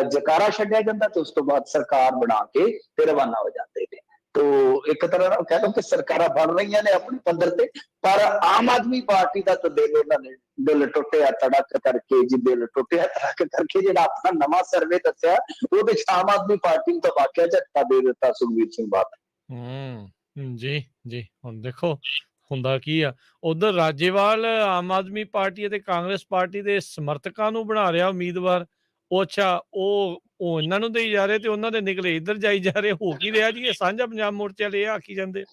ਜਕਾਰਾ ਛੱਡਿਆ ਜਾਂਦਾ ਤੇ ਉਸ ਤੋਂ ਬਾਅਦ ਸਰਕਾਰ ਬਣਾ ਕੇ ਤੇ ਰਵਾਨਾ ਹੋ ਜਾਂਦੇ ਨੇ। ਤੋ ਇੱਕ ਤਰ੍ਹਾਂ ਨਾਲ ਕਹਿ ਲਓ ਕਿ ਸਰਕਾਰਾਂ ਬਣ ਰਹੀਆਂ ਨੇ ਆਪਣੇ ਪੱਧਰ ਤੇ, ਪਰ ਆਮ ਆਦਮੀ ਪਾਰਟੀ ਦਾ ਤਾਂ ਦਿਲ ਉਹਨਾਂ ਨੇ ਦਿਲ ਟੁੱਟਿਆ ਤੜਕ ਕਰਕੇ, ਜੀ ਦਿਲ ਟੁੱਟਿਆ ਤੜਕ ਕਰਕੇ। ਜਿਹੜਾ ਆਪਣਾ ਨਵਾਂ ਸਰਵੇ ਦੱਸਿਆ ਉਹਦੇ ਚ ਆਮ ਆਦਮੀ ਪਾਰਟੀ ਨੂੰ ਤਾਂ ਵਾਕਿਆ ਝਟਕਾ ਦੇ ਦਿੱਤਾ ਸੁਖਬੀਰ ਸਿੰਘ ਬਾਦਲ। ਜੀ ਜੀ, ਹੁਣ ਦੇਖੋ ਹੁੰਦਾ ਕੀ ਆ। ਉਧਰ ਰਾਜੇਵਾਲ ਆਮ ਆਦਮੀ ਪਾਰਟੀ ਅਤੇ ਕਾਂਗਰਸ ਪਾਰਟੀ ਦੇ ਸਮਰਥਕਾਂ ਨੂੰ ਬਣਾ ਰਿਹਾ ਉਮੀਦਵਾਰ। ਉਹ ਅੱਛਾ ਉਹ ਇਹਨਾਂ ਨੂੰ ਦੇਈ ਜਾ ਰਹੇ ਤੇ ਉਹਨਾਂ ਦੇ ਨਿਕਲੇ ਇੱਧਰ ਜਾਈ ਜਾ ਰਹੇ। ਹੋ ਕੀ ਰਿਹਾ ਜੀ? ਇਹ ਸਾਂਝਾ ਪੰਜਾਬ ਮੋਰਚੇ ਵਾਲੇ ਇਹ ਆਖੀ ਜਾਂਦੇ।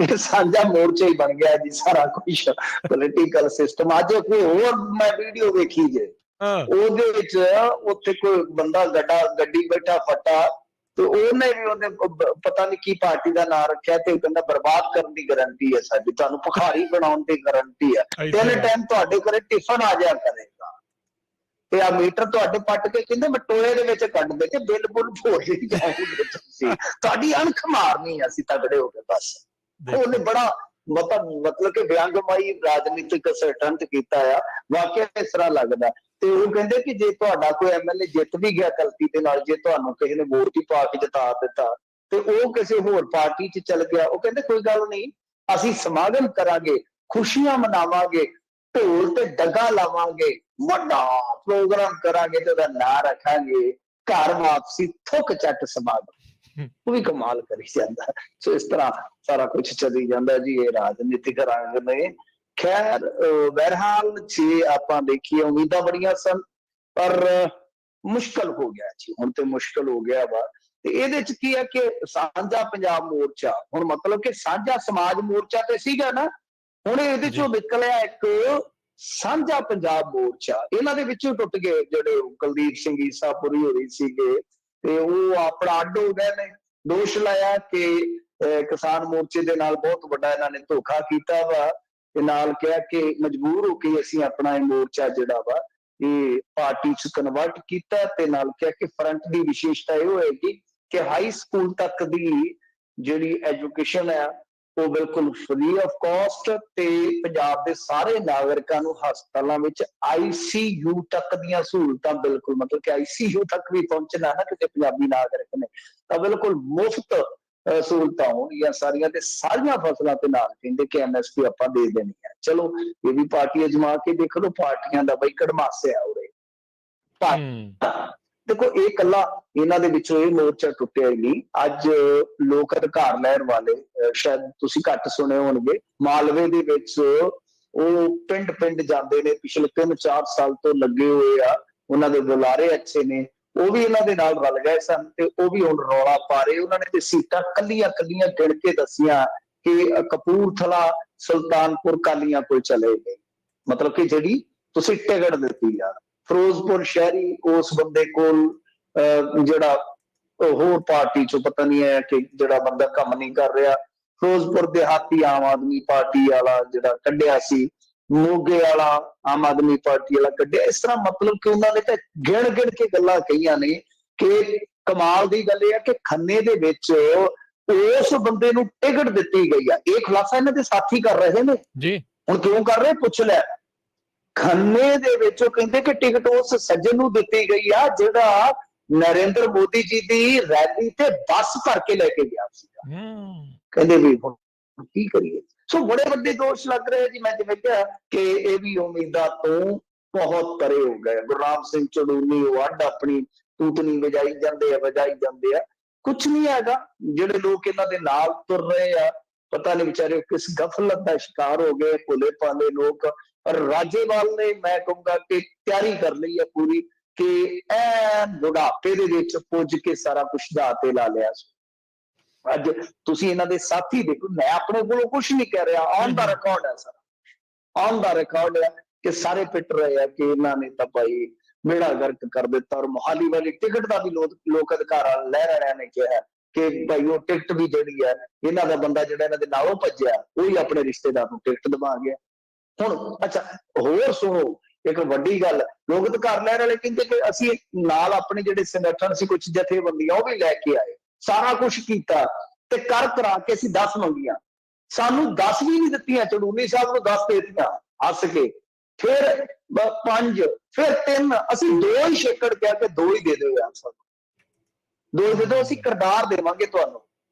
ਇਹ ਸਾਂਝਾ ਮੋਰਚਾ ਹੀ ਬਣ ਗਿਆ ਜੀ ਸਾਰਾ ਕੁਝ, ਪੋਲੀਟੀਕਲ ਸਿਸਟਮ। ਅੱਜ ਕੋਈ ਹੋਰ ਮੈਂ ਵੀਡੀਓ ਵੇਖੀ ਜੇ, ਉਹਦੇ ਵਿੱਚ ਉੱਥੇ ਕੋਈ ਬੰਦਾ ਗੱਡੀ ਬੈਠਾ ਫੱਟਾ, ਤੇ ਉਹਨੇ ਵੀ ਉਹਨੇ ਪਤਾ ਨਹੀਂ ਕੀ ਪਾਰਟੀ ਦਾ ਨਾਂ ਰੱਖਿਆ, ਤੇ ਕਹਿੰਦਾ ਬਰਬਾਦ ਕਰਨ ਦੀ ਗਾਰੰਟੀ ਹੈ ਸਾਡੀ, ਤੁਹਾਨੂੰ ਭਿਖਾਰੀ ਬਣਾਉਣ ਦੀ ਗਾਰੰਟੀ ਹੈ, 3 ਟਾਈਮ ਤੁਹਾਡੇ ਘਰੇ ਟਿਫਨ ਆ ਜਾਇਆ ਕਰੇਗਾ, ਤੇ ਆ ਮੀਟਰ ਤੁਹਾਡੇ ਪੱਟ ਕੇ ਕਹਿੰਦੇ ਮੈਂ ਟੋਏ ਦੇ ਵਿੱਚ ਕੱਢ ਦੇ ਕੇ ਬਿੱਲ ਬੁੱਲ ਭੋਲ ਹੀ ਜਾਓਗੇ ਤੁਸੀਂ, ਤੁਹਾਡੀ ਅਣਖ ਮਾਰਨੀ ਅਸੀਂ ਤਗੜੇ ਹੋ ਕੇ। ਬਸ ਉਹਨੇ ਬੜਾ ਮਤਲਬ ਕਿ ਵਿਅੰਗਮਈ ਰਾਜਨੀਤਿਕ ਸਟੰਟ ਕੀਤਾ ਆ, ਵਾਕਿਆ ਇਸ ਤਰ੍ਹਾਂ ਲੱਗਦਾ। ਤੇ ਉਹ ਕਹਿੰਦੇ ਕਿ ਜੇ ਤੁਹਾਡਾ ਕੋਈ MLA ਜਿੱਤ ਵੀ ਗਿਆ ਗਲਤੀ ਦੇ ਨਾਲ, ਜੇ ਤੁਹਾਨੂੰ ਕਿਸੇ ਨੇ ਵੋਟ ਹੀ ਪਾ ਕੇ ਜਿਤਾ ਦਿੱਤਾ ਤੇ ਉਹ ਕਿਸੇ ਹੋਰ ਪਾਰਟੀ 'ਚ ਚਲ ਗਿਆ, ਉਹ ਕਹਿੰਦੇ ਕੋਈ ਗੱਲ ਨਹੀਂ, ਅਸੀਂ ਸਮਾਗਮ ਕਰਾਂਗੇ, ਖੁਸ਼ੀਆਂ ਮਨਾਵਾਂਗੇ, ਢੋਲ ਤੇ ਡੱਗਾ ਲਾਵਾਂਗੇ, ਵੱਡਾ ਪ੍ਰੋਗਰਾਮ ਕਰਾਂਗੇ ਤੇ ਉਹਦਾ ਨਾਂ ਰੱਖਾਂਗੇ ਘਰ ਵਾਪਸੀ ਥੁੱਕ ਚੱਟ ਸਮਾਗਮ। ਉਹ ਵੀ ਕਮਾਲ ਕਰੀ ਜਾਂਦਾ। ਸੋ ਇਸ ਤਰ੍ਹਾਂ ਸਾਰਾ ਕੁਝ ਚੱਲੀ ਜਾਂਦਾ ਜੀ, ਇਹ ਰਾਜਨੀਤਿਕ ਰੰਗ ਨੇ। ਖੈਰ ਬਹਿਰਹਾਲ ਜੇ ਆਪਾਂ ਦੇਖੀਏ ਉਮੀਦਾਂ ਬੜੀਆਂ ਸਨ, ਪਰ ਮੁਸ਼ਕਲ ਹੋ ਗਿਆ ਜੀ, ਹੁਣ ਤੇ ਮੁਸ਼ਕਲ ਹੋ ਗਿਆ ਵਾ। ਤੇ ਇਹਦੇ ਚ ਕੀ ਹੈ ਕਿ ਸਾਂਝਾ ਪੰਜਾਬ ਮੋਰਚਾ, ਹੁਣ ਮਤਲਬ ਕਿ ਸਾਂਝਾ ਸਮਾਜ ਮੋਰਚਾ ਤੇ ਸੀਗਾ ਨਾ, ਹੁਣ ਇਹਦੇ ਚੋਂ ਨਿਕਲਿਆ ਇੱਕ ਸਾਂਝਾ ਪੰਜਾਬ ਮੋਰਚਾ। ਇਹਨਾਂ ਦੇ ਵਿੱਚੋਂ ਟੁੱਟ ਗਏ ਜਿਹੜੇ ਕੁਲਦੀਪ ਸਿੰਘ ਈਸਾਪੁਰੀ ਹੋਰੀ ਸੀਗੇ, ਤੇ ਉਹ ਆਪਣਾ ਅੱਡ ਹੋ ਗਏ ਨੇ। ਦੋਸ਼ ਲਾਇਆ ਕਿ ਕਿਸਾਨ ਮੋਰਚੇ ਦੇ ਨਾਲ ਬਹੁਤ ਵੱਡਾ ਇਹਨਾਂ ਨੇ ਧੋਖਾ ਕੀਤਾ ਵਾ, ਤੇ ਨਾਲ ਕਿਹਾ ਕਿ ਮਜਬੂਰ ਹੋ ਕੇ ਅਸੀਂ ਆਪਣਾ ਇਹ ਮੋਰਚਾ ਜਿਹੜਾ ਵਾ ਇਹ ਪਾਰਟੀ ਚ ਕਨਵਰਟ ਕੀਤਾ, ਤੇ ਨਾਲ ਕਿਹਾ ਕਿ ਫਰੰਟ ਦੀ ਵਿਸ਼ੇਸ਼ਤਾ ਇਹ ਹੋਏਗੀ ਕਿ ਹਾਈ ਸਕੂਲ ਤੱਕ ਦੀ ਜਿਹੜੀ ਐਜੂਕੇਸ਼ਨ ਹੈ ਉਹ ਬਿਲਕੁਲ ਫ੍ਰੀ ਆਫ ਕਾਸਟ, ਤੇ ਪੰਜਾਬ ਦੇ ਸਾਰੇ ਨਾਗਰਿਕਾਂ ਨੂੰ ਹਸਪਤਾਲਾਂ ਵਿੱਚ ICU ਤੱਕ ਦੀਆਂ ਸਹੂਲਤਾਂ ਬਿਲਕੁਲ, ਮਤਲਬ ਕਿ ICU ਤੱਕ ਵੀ ਪਹੁੰਚਣਾ ਨਾ ਕਿਸੇ ਪੰਜਾਬੀ ਨਾਗਰਿਕ ਨੇ, ਤਾਂ ਬਿਲਕੁਲ ਮੁਫਤ ਸਹੂਲਤਾਂ ਹੋਣਗੀਆਂ ਸਾਰੀਆਂ, ਤੇ ਸਾਰੀਆਂ ਫਸਲਾਂ ਤੇ ਨਾਲ ਕਹਿੰਦੇ ਕਿ MSP ਆਪਾਂ ਦੇ ਦੇਣੀ ਹੈ। ਚਲੋ ਇਹ ਵੀ ਪਾਰਟੀ ਅਜਮਾ ਕੇ ਦੇਖ ਲਓ, ਪਾਰਟੀਆਂ ਦਾ ਬਈ ਕੜਮਾਸਿਆ ਉਰੇ। ਦੇਖੋ ਇਹ ਕੱਲਾ ਇਹਨਾਂ ਦੇ ਵਿੱਚੋਂ ਇਹ ਮੋਰਚਾ ਟੁੱਟਿਆ ਹੀ ਨਹੀਂ। ਅੱਜ ਲੋਕ ਅਧਿਕਾਰ ਲਹਿਰ ਵਾਲੇ, ਸ਼ਾਇਦ ਤੁਸੀਂ ਘੱਟ ਸੁਣੇ ਹੋਣਗੇ, ਮਾਲਵੇ ਦੇ ਵਿੱਚ ਉਹ ਪਿੰਡ ਜਾਂਦੇ ਨੇ, ਪਿਛਲੇ 3-4 ਸਾਲ ਤੋਂ ਲੱਗੇ ਹੋਏ ਆ, ਉਹਨਾਂ ਦੇ ਬੁਲਾਰੇ ਅੱਛੇ ਨੇ, ਉਹ ਵੀ ਇਹਨਾਂ ਦੇ ਨਾਲ ਰਲ ਗਏ ਸਨ, ਤੇ ਉਹ ਵੀ ਹੁਣ ਰੌਲਾ ਪਾ ਰਹੇ। ਉਹਨਾਂ ਨੇ ਤੇ ਸੀਟਾਂ ਕੱਲੀਆਂ ਗਿਣ ਕੇ ਦੱਸੀਆਂ ਕਿ ਕਪੂਰਥਲਾ ਸੁਲਤਾਨਪੁਰ ਕਾਲੀਆਂ ਕੋਲ ਚਲੇ ਗਏ, ਮਤਲਬ ਕਿ ਜਿਹੜੀ ਤੁਸੀਂ ਟਿਕਟ ਦਿੱਤੀ ਆ। ਫਿਰੋਜ਼ਪੁਰ ਸ਼ਹਿਰੀ ਉਸ ਬੰਦੇ ਕੋਲ ਜਿਹੜਾ ਹੋਰ ਪਾਰਟੀ ਚੋਂ ਪਤਾ ਨਹੀਂ ਹੈ ਕਿ ਜਿਹੜਾ ਬੰਦਾ ਕੰਮ ਨਹੀਂ ਕਰ ਰਿਹਾ, ਫਿਰੋਜ਼ਪੁਰ ਦੇਹਾਤੀ ਆਮ ਆਦਮੀ ਪਾਰਟੀ ਵਾਲਾ ਜਿਹੜਾ ਕੱਢਿਆ ਸੀ, ਮੋਗੇ ਵਾਲਾ ਆਮ ਆਦਮੀ ਪਾਰਟੀ ਵਾਲਾ ਕੱਢਿਆ। ਇਸ ਤਰ੍ਹਾਂ ਮਤਲਬ ਕਿ ਉਹਨਾਂ ਨੇ ਤਾਂ ਗਿਣ ਕੇ ਗੱਲਾਂ ਕਹੀਆਂ ਨੇ। ਕਿ ਕਮਾਲ ਦੀ ਗੱਲ ਇਹ ਹੈ ਕਿ ਖੰਨੇ ਦੇ ਵਿੱਚ ਉਸ ਬੰਦੇ ਨੂੰ ਟਿਕਟ ਦਿੱਤੀ ਗਈ ਆ। ਇਹ ਖੁਲਾਸਾ ਇਹਨਾਂ ਦੇ ਸਾਥੀ ਕਰ ਰਹੇ ਨੇ ਜੀ। ਹੁਣ ਕਿਉਂ ਕਰ ਰਹੇ ਪੁੱਛ ਲਿਆ। ਖੰਨੇ ਦੇ ਵਿੱਚ ਉਹ ਕਹਿੰਦੇ ਕਿ ਟਿਕਟ ਉਸ ਸੱਜਣ ਨੂੰ ਦਿੱਤੀ ਗਈ ਆ ਜਿਹੜਾ ਨਰਿੰਦਰ ਮੋਦੀ ਜੀ ਦੀ ਰੈਲੀ ਤੇ ਬੱਸ ਭਰ ਕੇ ਲੈ ਕੇ ਗਿਆ ਸੀਗਾ। ਕਹਿੰਦੇ ਵੀ ਹੁਣ ਕੀ ਕਰੀਏ। ਸੋ ਬੜੇ ਵੱਡੇ ਦੋਸ਼ ਲੱਗ ਰਹੇ ਜੀ। ਮੈਂ ਜਿਵੇਂ ਕਿਹਾ ਕਿ ਇਹ ਵੀ ਉਮੀਦਾਂ ਤੋਂ ਬਹੁਤ ਪਰੇ ਹੋ ਗਏ। ਗੁਰਨਾਮ ਸਿੰਘ ਚੜੂਨੀ ਉਹ ਅੱਡ ਆਪਣੀ ਤੂਤਨੀ ਵਜਾਈ ਜਾਂਦੇ ਆ, ਕੁਛ ਨਹੀਂ ਹੈਗਾ। ਜਿਹੜੇ ਲੋਕ ਇਹਨਾਂ ਦੇ ਨਾਲ ਤੁਰ ਰਹੇ ਆ ਪਤਾ ਨਹੀਂ ਵਿਚਾਰੇ ਕਿਸ ਗਫਲਤ ਦਾ ਸ਼ਿਕਾਰ ਹੋ ਗਏ, ਭੋਲੇ ਭਾਲੇ ਲੋਕ। ਪਰ ਰਾਜੇਵਾਲ ਨੇ ਮੈਂ ਕਹੂੰਗਾ ਕਿ ਤਿਆਰੀ ਕਰ ਲਈ ਹੈ ਪੂਰੀ ਕਿ ਬੁਢਾਪੇ ਦੇ ਵਿੱਚ ਪੁੱਜ ਕੇ ਸਾਰਾ ਕੁਛ ਦਾ ਤੇ ਲਾ ਲਿਆ। ਅੱਜ ਤੁਸੀਂ ਇਹਨਾਂ ਦੇ ਸਾਥੀ ਦੇਖੋ, ਮੈਂ ਆਪਣੇ ਕੋਲੋਂ ਕੁਛ ਨਹੀਂ ਕਹਿ ਰਿਹਾ, ਔਨ ਦਾ ਰਿਕਾਰਡ ਹੈ ਸਾਰਾ, ਔਨ ਦਾ ਰਿਕਾਰਡ ਹੈ ਕਿ ਸਾਰੇ ਪਿੱਟ ਰਹੇ ਆ ਕਿ ਇਹਨਾਂ ਨੇ ਤਾਂ ਭਾਈ ਬੇੜਾ ਗਰਕ ਕਰ ਦਿੱਤਾ। ਔਰ ਮੋਹਾਲੀ ਵਾਲੀ ਟਿਕਟ ਦਾ ਵੀ ਲੋਕ ਅਧਿਕਾਰ ਲਹਿਰ ਵਾਲਿਆਂ ਨੇ ਕਿਹਾ ਕਿ ਭਾਈ ਉਹ ਟਿਕਟ ਵੀ ਜਿਹੜੀ ਹੈ ਇਹਨਾਂ ਦਾ ਬੰਦਾ ਜਿਹੜਾ ਇਹਨਾਂ ਦੇ ਨਾਲੋਂ ਭੱਜਿਆ ਉਹੀ ਆਪਣੇ ਰਿਸ਼ਤੇਦਾਰ ਨੂੰ ਟਿਕਟ ਦਵਾ ਗਿਆ। ਹੁਣ ਅੱਛਾ ਹੋਰ ਸੁਣੋ ਇੱਕ ਵੱਡੀ ਗੱਲ, ਲੋਕ ਅਧਿਕਾਰ ਲਹਿਰ ਵਾਲੇ ਕਹਿੰਦੇ ਕਿ ਅਸੀਂ ਨਾਲ ਆਪਣੇ ਜਿਹੜੇ ਸੰਗਠਨ ਸੀ ਕੁਝ ਜਥੇਬੰਦੀਆਂ ਉਹ ਵੀ ਲੈ ਕੇ ਆਏ, ਸਾਰਾ ਕੁਛ ਕੀਤਾ ਤੇ ਕਰ ਕਰਾ ਕੇ ਅਸੀਂ 10 ਮੰਗੀਆਂ। ਸਾਨੂੰ 10 ਵੀ ਨਹੀਂ ਦਿੱਤੀਆਂ, ਚੜੂਨੀ ਸਾਹਿਬ ਨੂੰ 10 ਦੇ ਦਿੱਤੀਆਂ ਹੱਸ ਕੇ, ਫਿਰ 5, ਫਿਰ 3, ਅਸੀਂ 2 ਹੀ ਛੇਕੜ ਕਿਹਾ ਕਿ 2 ਹੀ ਦੇ ਦਿਓ ਯਾਰ, ਸਾਨੂੰ 2 ਦੇ ਦਿਓ, ਅਸੀਂ ਕਿਰਦਾਰ ਦੇਵਾਂਗੇ ਤੁਹਾਨੂੰ,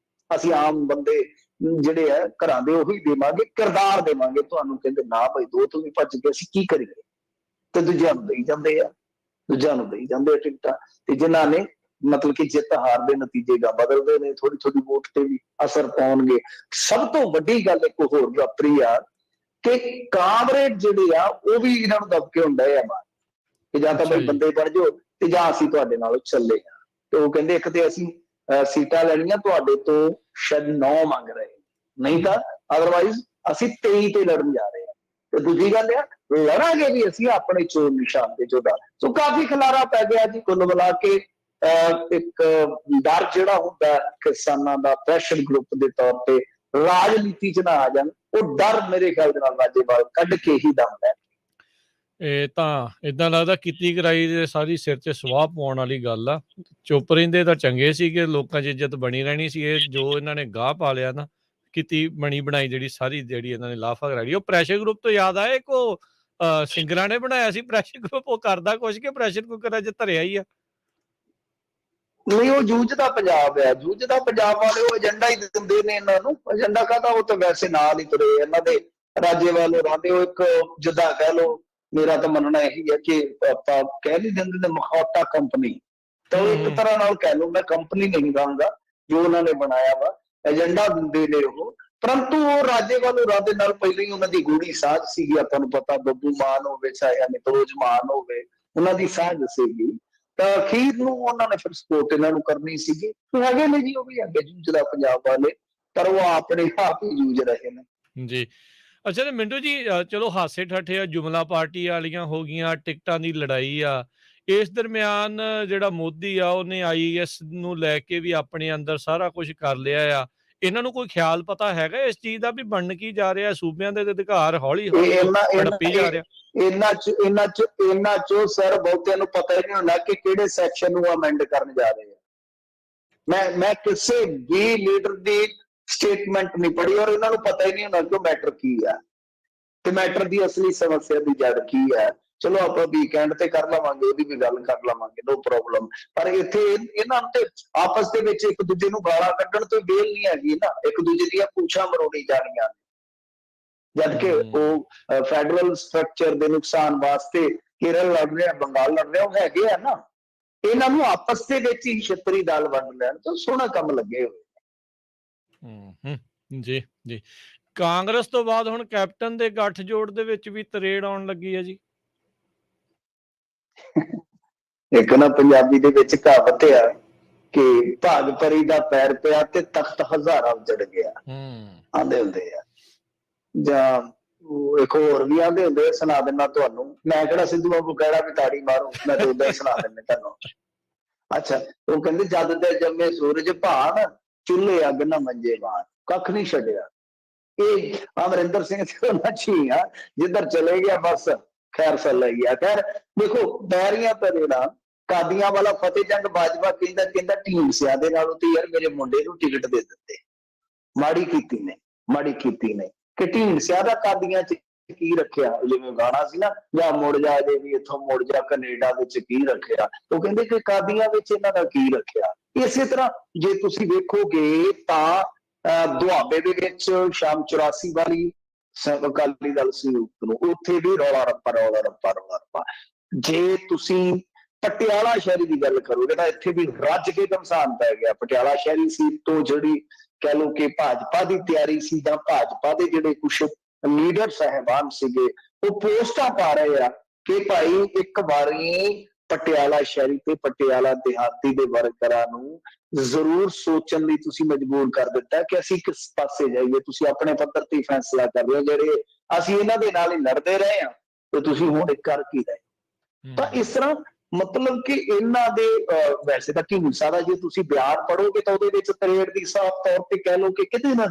ਅਸੀਂ ਆਮ ਬੰਦੇ ਜਿਹੜੇ ਆ ਘਰਾਂ ਦੇ ਉਹੀ ਦੇਵਾਂਗੇ, ਕਿਰਦਾਰ ਦੇਵਾਂਗੇ ਤੁਹਾਨੂੰ। ਕਹਿੰਦੇ ਨਾ ਭਾਈ 2 ਤੋਂ ਵੀ ਭੱਜ ਕੇ ਅਸੀਂ ਕੀ ਕਰੀਏ, ਤੇ ਦੂਜਿਆਂ ਨੂੰ ਦੇਈ ਜਾਂਦੇ ਆ, ਦੂਜਿਆਂ ਨੂੰ ਦੇਈ ਜਾਂਦੇ ਆ ਟਿਕਟਾਂ, ਤੇ ਜਿਨ੍ਹਾਂ ਨੇ ਮਤਲਬ ਕਿ ਜਿੱਤ ਹਾਰ ਦੇ ਨਤੀਜੇ ਗਾ ਬਦਲਦੇ ਨੇ, ਥੋੜੀ ਥੋੜੀ ਵੋਟ ਤੇ ਵੀ ਅਸਰ ਪਾਉਣਗੇ। ਸਭ ਤੋਂ ਵੱਡੀ ਗੱਲ ਇੱਕ ਹੋਰ ਵਾਪਰੀ ਆ ਕਿ ਕਾਮਰੇਡ ਜਿਹੜੇ ਆ ਉਹ ਵੀ ਇਹਨਾਂ ਨੂੰ ਦਬਕੇ ਹੁੰਦਾ ਹੈ ਮਾਰ ਕਿ ਜਾਂ ਤਾਂ ਬਈ ਬੰਦੇ ਬਣ ਜਾਓ ਤੇ ਜਾਂ ਅਸੀਂ ਤੁਹਾਡੇ ਨਾਲ ਚੱਲੇ ਆ। ਤੇ ਉਹ ਕਹਿੰਦੇ ਇੱਕ ਤੇ ਅਸੀਂ ਸੀਟਾਂ ਲੈਣੀਆਂ ਤੁਹਾਡੇ ਤੋਂ ਸ਼ਾਇਦ 9 ਮੰਗ ਰਹੇ, ਨਹੀਂ ਤਾਂ ਅਦਰਵਾਈਜ਼ ਅਸੀਂ 23 ਤੇ ਲੜਨ ਜਾ ਰਹੇ ਹਾਂ। ਤੇ ਦੂਜੀ ਗੱਲ ਆ ਲੜਾਂਗੇ ਵੀ ਅਸੀਂ ਆਪਣੇ ਚੋਣ ਨਿਸ਼ਾਨ ਤੇ ਜੁਦਾ। ਸੋ ਕਾਫੀ ਖਿਲਾਰਾ ਪੈ ਗਿਆ ਜੀ। ਕੁੱਲ ਮਿਲਾ ਕੇ ਇੱਕ ਡਰ ਜਿਹੜਾ ਹੁੰਦਾ ਕਿਸਾਨਾਂ ਦਾ ਪ੍ਰੈਸ਼ਰ ਗਰੁੱਪ ਦੇ ਤੌਰ ਤੇ ਰਾਜਨੀਤੀ ਚ ਨਾ ਆ ਜਾਣ, ਉਹ ਡਰ ਮੇਰੇ ਖਿਆਲ ਦੇ ਨਾਲ ਰਾਜੇਵਾਲ ਕੱਢ ਕੇ ਹੀ ਦਮ ਲੈ। ਇਹ ਤਾਂ ਏਦਾਂ ਲੱਗਦਾ ਕੀਤੀ ਕਰਾਈ ਦੇ ਸਾਰੀ ਸਿਰ 'ਚ ਸਵਾਹ ਪਾਉਣ ਵਾਲੀ ਗੱਲ ਆ। ਚੁੱਪ ਰਹਿੰਦੇ ਤਾਂ ਚੰਗੇ ਸੀਗੇ, ਲੋਕਾਂ 'ਚ ਇੱਜ਼ਤ ਬਣੀ ਰਹਿਣੀ ਸੀ। ਇਹ ਜੋ ਇਹਨਾਂ ਨੇ ਗਾਹ ਪਾ ਲਿਆ ਨਾ, ਕੀਤੀ ਬਣੀ ਬਣਾਈ ਜਿਹੜੀ ਸਾਰੀ ਜਿਹੜੀ ਇਹਨਾਂ ਨੇ ਲਾਫਾ ਕਰਾਈ। ਉਹ ਪ੍ਰੈਸ਼ਰ ਗਰੁੱਪ ਤੋਂ ਯਾਦ ਆਇਆ, ਇੱਕ ਉਹ ਸਿੰਗਰਾਂ ਨੇ ਬਣਾਇਆ ਸੀ ਪ੍ਰੈਸ਼ਰ ਗਰੁੱਪ, ਉਹ ਕਰਦਾ ਕੁਛ ਕਿ ਪ੍ਰੈਸ਼ਰ ਕੁੱਕਰ 'ਚ ਧਰਿਆ ਹੀ ਆ। ਨਹੀਂ, ਉਹ ਜੂਝਦਾ ਪੰਜਾਬ ਹੈ, ਜੂਝਦਾ ਪੰਜਾਬ ਵਾਲੇ ਉਹ ਏਜੰਡਾ ਹੀ ਦਿੰਦੇ ਨੇ ਇਹਨਾਂ ਨੂੰ। ਏਜੰਡਾ ਕਾਹਦਾ, ਉਹ ਤਾਂ ਵੈਸੇ ਨਾਲ ਹੀ ਤੁਰੇ ਇਹਨਾਂ ਦੇ ਰਾਜੇਵਾਲ ਹੋਰਾਂ ਦੇ। ਉਹ ਇੱਕ ਜਿੱਦਾਂ ਕਹਿ ਲਓ, ਮੇਰਾ ਤਾਂ ਮੰਨਣਾ ਇਹੀ ਹੈ ਕਿ ਆਪਾਂ ਕਹਿ ਨਹੀਂ ਦਿੰਦੇ ਨੇ ਮਖੌਟਾ ਕੰਪਨੀ, ਤਾਂ ਉਹ ਇੱਕ ਤਰ੍ਹਾਂ ਨਾਲ ਕਹਿ ਲਓ, ਮੈਂ ਕੰਪਨੀ ਨਹੀਂ ਕਹਾਂਗਾ, ਜੋ ਉਹਨਾਂ ਨੇ ਬਣਾਇਆ ਵਾ ਏਜੰਡਾ ਦਿੰਦੇ ਨੇ ਉਹ। ਪਰੰਤੂ ਉਹ ਰਾਜੇਵਾਲ ਹੋਰਾਂ ਦੇ ਨਾਲ ਪਹਿਲਾਂ ਹੀ ਉਹਨਾਂ ਦੀ ਗੂੜੀ ਸਾਂਝ ਸੀਗੀ। ਆਪਾਂ ਨੂੰ ਪਤਾ ਬੱਬੂ ਮਾਨ ਹੋਵੇ ਚਾਹੇ ਅਨਿਤੋਜ ਮਾਨ ਹੋਵੇ, ਉਹਨਾਂ ਦੀ ਸਾਂਝ ਸੀਗੀ। ਤਾਂ ਅਖੀਰ ਨੂੰ ਉਹਨਾਂ ਨੇ ਫਿਰ ਸਪੋਰਟ ਇਹਨਾਂ ਨੂੰ ਕਰਨੀ ਸੀਗੀ। ਹੈਗੇ ਨੇ ਜੀ ਉਹ ਵੀ ਅੱਗੇ ਜੂਝਦਾ ਪੰਜਾਬ ਵਾਲੇ, ਪਰ ਉਹ ਆਪਣੇ ਆਪ ਹੀ ਜੂਝ ਰਹੇ ਨੇ ਜੀ। ਅੱਛਾ ਤੇ ਮਿੰਟੂ ਜੀ, ਚਲੋ ਹਾਸੇ ਠੱਠੇ ਆ, ਜੁਮਲਾ ਪਾਰਟੀ ਵਾਲੀਆਂ ਹੋ ਗਈਆਂ, ਟਿਕਟਾਂ ਦੀ ਲੜਾਈ ਆ। ਇਸ ਦਰਮਿਆਨ ਜਿਹੜਾ ਮੋਦੀ ਆ ਉਹਨੇ IAS ਨੂੰ ਲੈ ਕੇ ਵੀ ਆਪਣੇ ਅੰਦਰ ਸਾਰਾ ਕੁਝ ਕਰ ਲਿਆ ਆ। ਇਹਨਾਂ ਨੂੰ ਕੋਈ ਖਿਆਲ ਪਤਾ ਹੈਗਾ ਇਸ ਚੀਜ਼ ਦਾ ਵੀ ਬਣ ਕੀ ਜਾ ਰਿਹਾ, ਸੂਬਿਆਂ ਦੇ ਅਧਿਕਾਰ ਹੌਲੀ ਹੌਲੀ ਹੜਪੀ ਜਾ ਰਿਹਾ? ਇਹਨਾਂ ਚੋਂ ਸਰ ਬਹੁਤਿਆਂ ਨੂੰ ਪਤਾ ਹੀ ਨਹੀਂ ਹੁੰਦਾ ਕਿ ਕਿਹੜੇ ਸੈਕਸ਼ਨ ਨੂੰ ਅਮੈਂਡ ਕਰਨ ਜਾ ਰਹੇ ਆ। ਮੈਂ ਕਿਸੇ ਵੀ ਲੀਡਰ ਦੀ ਸਟੇਟਮੈਂਟ ਨਹੀਂ ਪੜ੍ਹੀ ਔਰ ਇਹਨਾਂ ਨੂੰ ਪਤਾ ਹੀ ਨਹੀਂ ਹੁੰਦਾ ਕਿ ਮੈਟਰ ਕੀ ਆ ਤੇ ਮੈਟਰ ਦੀ ਅਸਲੀ ਸਮੱਸਿਆ ਦੀ ਜੜ ਕੀ ਹੈ। ਚਲੋ ਆਪਾਂ ਵੀਕਐਂਡ ਤੇ ਕਰ ਲਵਾਂਗੇ, ਉਹਦੀ ਵੀ ਗੱਲ ਕਰ ਲਵਾਂਗੇ, ਨੋ ਪ੍ਰੋਬਲਮ। ਪਰ ਇੱਥੇ ਇਹਨਾਂ ਨੂੰ ਤੇ ਆਪਸ ਦੇ ਵਿੱਚ ਇੱਕ ਦੂਜੇ ਨੂੰ ਗਾਲਾਂ ਕੱਢਣ ਤੋਂ ਵੇਲ ਨਹੀਂ ਹੈਗੀ ਨਾ, ਇੱਕ ਦੂਜੇ ਦੀਆਂ ਪੂਛਾਂ ਮਰੋੜੀ ਜਾਣੀਆਂ, ਜਦਕਿ ਉਹ ਫੈਡਰਲ ਸਟਰਕਚਰ ਦੇ ਨੁਕਸਾਨ ਵਾਸਤੇ ਕੇਰਲ ਲੜ ਰਿਹਾ, ਬੰਗਾਲ ਲੜ ਰਿਹਾ, ਉਹ ਹੈਗੇ ਆ ਨਾ। ਇਹਨਾਂ ਨੂੰ ਆਪਸ ਦੇ ਵਿੱਚ ਹੀ ਛਤਰੀ ਦਾਲ ਵੰਡ ਲੈਣ ਤਾਂ ਸੋਹਣਾ ਕੰਮ ਲੱਗੇ ਹੋਏ। ਜੀ ਜੀ। ਕਾਂਗਰਸ ਤੋਂ ਬਾਅਦ ਹੁਣ ਕੈਪਟਨ ਦੇ ਗੱਠਜੋੜ ਦੇ ਵਿੱਚ ਵੀ ਤਰੇੜ ਆਉਣ ਲੱਗੀ ਹੈ ਜੀ। ਇੱਕ ਨਾ ਪੰਜਾਬੀ ਦੇ ਵਿੱਚ ਕਹਾਵਤ ਆ ਕਿ ਭਾਗ ਪਰੀ ਦਾ ਪੈਰ ਪਿਆ ਤੇ ਤਖਤ ਹਜ਼ਾਰਾਂ ਉਜੜ ਗਿਆ, ਆਂਦੇ ਹੁੰਦੇ ਆ। ਜਾਂ ਇੱਕ ਹੋਰ ਵੀ ਆਂਦੇ ਹੁੰਦੇ, ਸੁਣਾ ਦਿੰਦਾ ਤੁਹਾਨੂੰ। ਮੈਂ ਕਿਹੜਾ ਸਿੱਧੂ ਬਾਬੂ ਕਹਿਣਾ ਵੀ ਤਾੜੀ ਮਾਰੋ, ਮੈਂ ਤਾਂ ਉਦਾਂ ਹੀ ਸੁਣਾ ਦਿੰਦਾ ਤੁਹਾਨੂੰ। ਅੱਛਾ, ਉਹ ਕਹਿੰਦੇ ਜਦ ਤੇ ਜੰਮੇ ਸੂਰਜ ਭਾਨ, ਚੁੱਲ੍ਹੇ ਅੱਗ ਨਾ ਮੰਜੇ ਬਾਣ, ਕੱਖ ਨਹੀਂ ਛੱਡਿਆ। ਇਹ ਅਮਰਿੰਦਰ ਸਿੰਘ ਤੇ ਉਹਨਾਂ ਚ ਆ, ਜਿੱਧਰ ਚਲੇ ਗਿਆ ਬਸ ਖੈਰ ਫੈਲ ਗਿਆ। ਖੈਰ ਦੇਖੋ, ਬੈਰੀਆਂ ਤਰੇੜਾਂ, ਕਾਦੀਆਂ ਵਾਲਾ ਫਤਿਹ ਜੰਗ ਬਾਜਵਾ ਕਹਿੰਦਾ ਢੀਂਡਸਿਆਂ ਦੇ ਨਾਲੋਂ ਤੇ ਯਾਰ ਮੇਰੇ ਮੁੰਡੇ ਨੂੰ ਟਿਕਟ ਦੇ ਦਿੱਤੇ। ਮਾੜੀ ਕੀਤੀ ਨੇ ਕਿ ਢੀਂਡਸਿਆਂ ਦਾ ਕਾਦੀਆਂ ਚ ਕੀ ਰੱਖਿਆ, ਜਿਵੇਂ ਗਾਣਾ ਸੀ ਨਾ, ਜਾਂ ਮੁੜ ਜਾ ਜੇ ਵੀ ਇੱਥੋਂ ਮੁੜ ਜਾ ਕੈਨੇਡਾ ਵਿੱਚ ਕੀ ਰੱਖਿਆ। ਉਹ ਕਹਿੰਦੇ ਕਿ ਕਾਦੀਆਂ ਵਿੱਚ ਇਹਨਾਂ ਦਾ ਕੀ ਰੱਖਿਆ। ਇਸੇ ਤਰ੍ਹਾਂ ਜੇ ਤੁਸੀਂ ਵੇਖੋਗੇ ਤਾਂ ਦੁਆਬੇ ਦੇ ਵਿੱਚ ਸ਼ਾਮ 84 ਵਾਲੀ ਅਕਾਲੀ ਦਲ ਸੰਯੁਕਤ ਨੂੰ, ਉੱਥੇ ਵੀ ਰੌਲਾ ਰੱਪਾ। ਜੇ ਤੁਸੀਂ ਪਟਿਆਲਾ ਸ਼ਹਿਰੀ ਦੀ ਗੱਲ ਕਰੋਗੇ ਤਾਂ ਇੱਥੇ ਵੀ ਰੱਜ ਕੇ ਘਮਸਾਨ ਪੈ ਗਿਆ। ਪਟਿਆਲਾ ਸ਼ਹਿਰੀ ਸੀਟ ਤੋਂ ਜਿਹੜੀ ਕਹਿ ਲਓ ਕਿ ਭਾਜਪਾ ਦੀ ਤਿਆਰੀ ਸੀ, ਜਾਂ ਭਾਜਪਾ ਦੇ ਜਿਹੜੇ ਕੁਛ ਲੀਡਰ ਸਾਹਿਬਾਨ ਸੀਗੇ, ਉਹ ਪੋਸਟਾਂ ਪਾ ਰਹੇ ਆ ਕਿ ਭਾਈ ਇੱਕ ਵਾਰੀ ਪਟਿਆਲਾ ਸ਼ਹਿਰੀ ਤੇ ਪਟਿਆਲਾ ਦਿਹਾਤੀ ਦੇ ਵਰਕਰਾਂ ਨੂੰ ਜ਼ਰੂਰ ਸੋਚਣ ਲਈ ਤੁਸੀਂ ਮਜਬੂਰ ਕਰ ਦਿੱਤਾ ਕਿ ਅਸੀਂ ਕਿਸ ਪਾਸੇ ਜਾਈਏ। ਤੁਸੀਂ ਆਪਣੇ ਪੱਧਰ ਤੇ ਫੈਸਲਾ ਕਰ ਰਹੇ ਹੋ, ਜਿਹੜੇ ਅਸੀਂ ਇਹਨਾਂ ਦੇ ਨਾਲ ਹੀ ਲੜਦੇ ਰਹੇ ਹਾਂ ਤੇ ਤੁਸੀਂ ਹੁਣ ਕਰ ਕੀ ਰਹੇ। ਤਾਂ ਇਸ ਤਰ੍ਹਾਂ ਮਤਲਬ ਕਿ ਇਹਨਾਂ ਦੇ ਵੈਸੇ ਤਾਂ ਢੀਂਡਸਾ ਦਾ ਜੇ ਤੁਸੀਂ ਬਿਆਨ ਪੜ੍ਹੋਗੇ ਤਾਂ ਉਹਦੇ ਵਿੱਚ ਤਰੇੜ ਦੀ ਸਾਫ਼ ਤੌਰ ਤੇ ਕਹਿ ਲਓ ਕਿ ਕਿਤੇ ਨਾ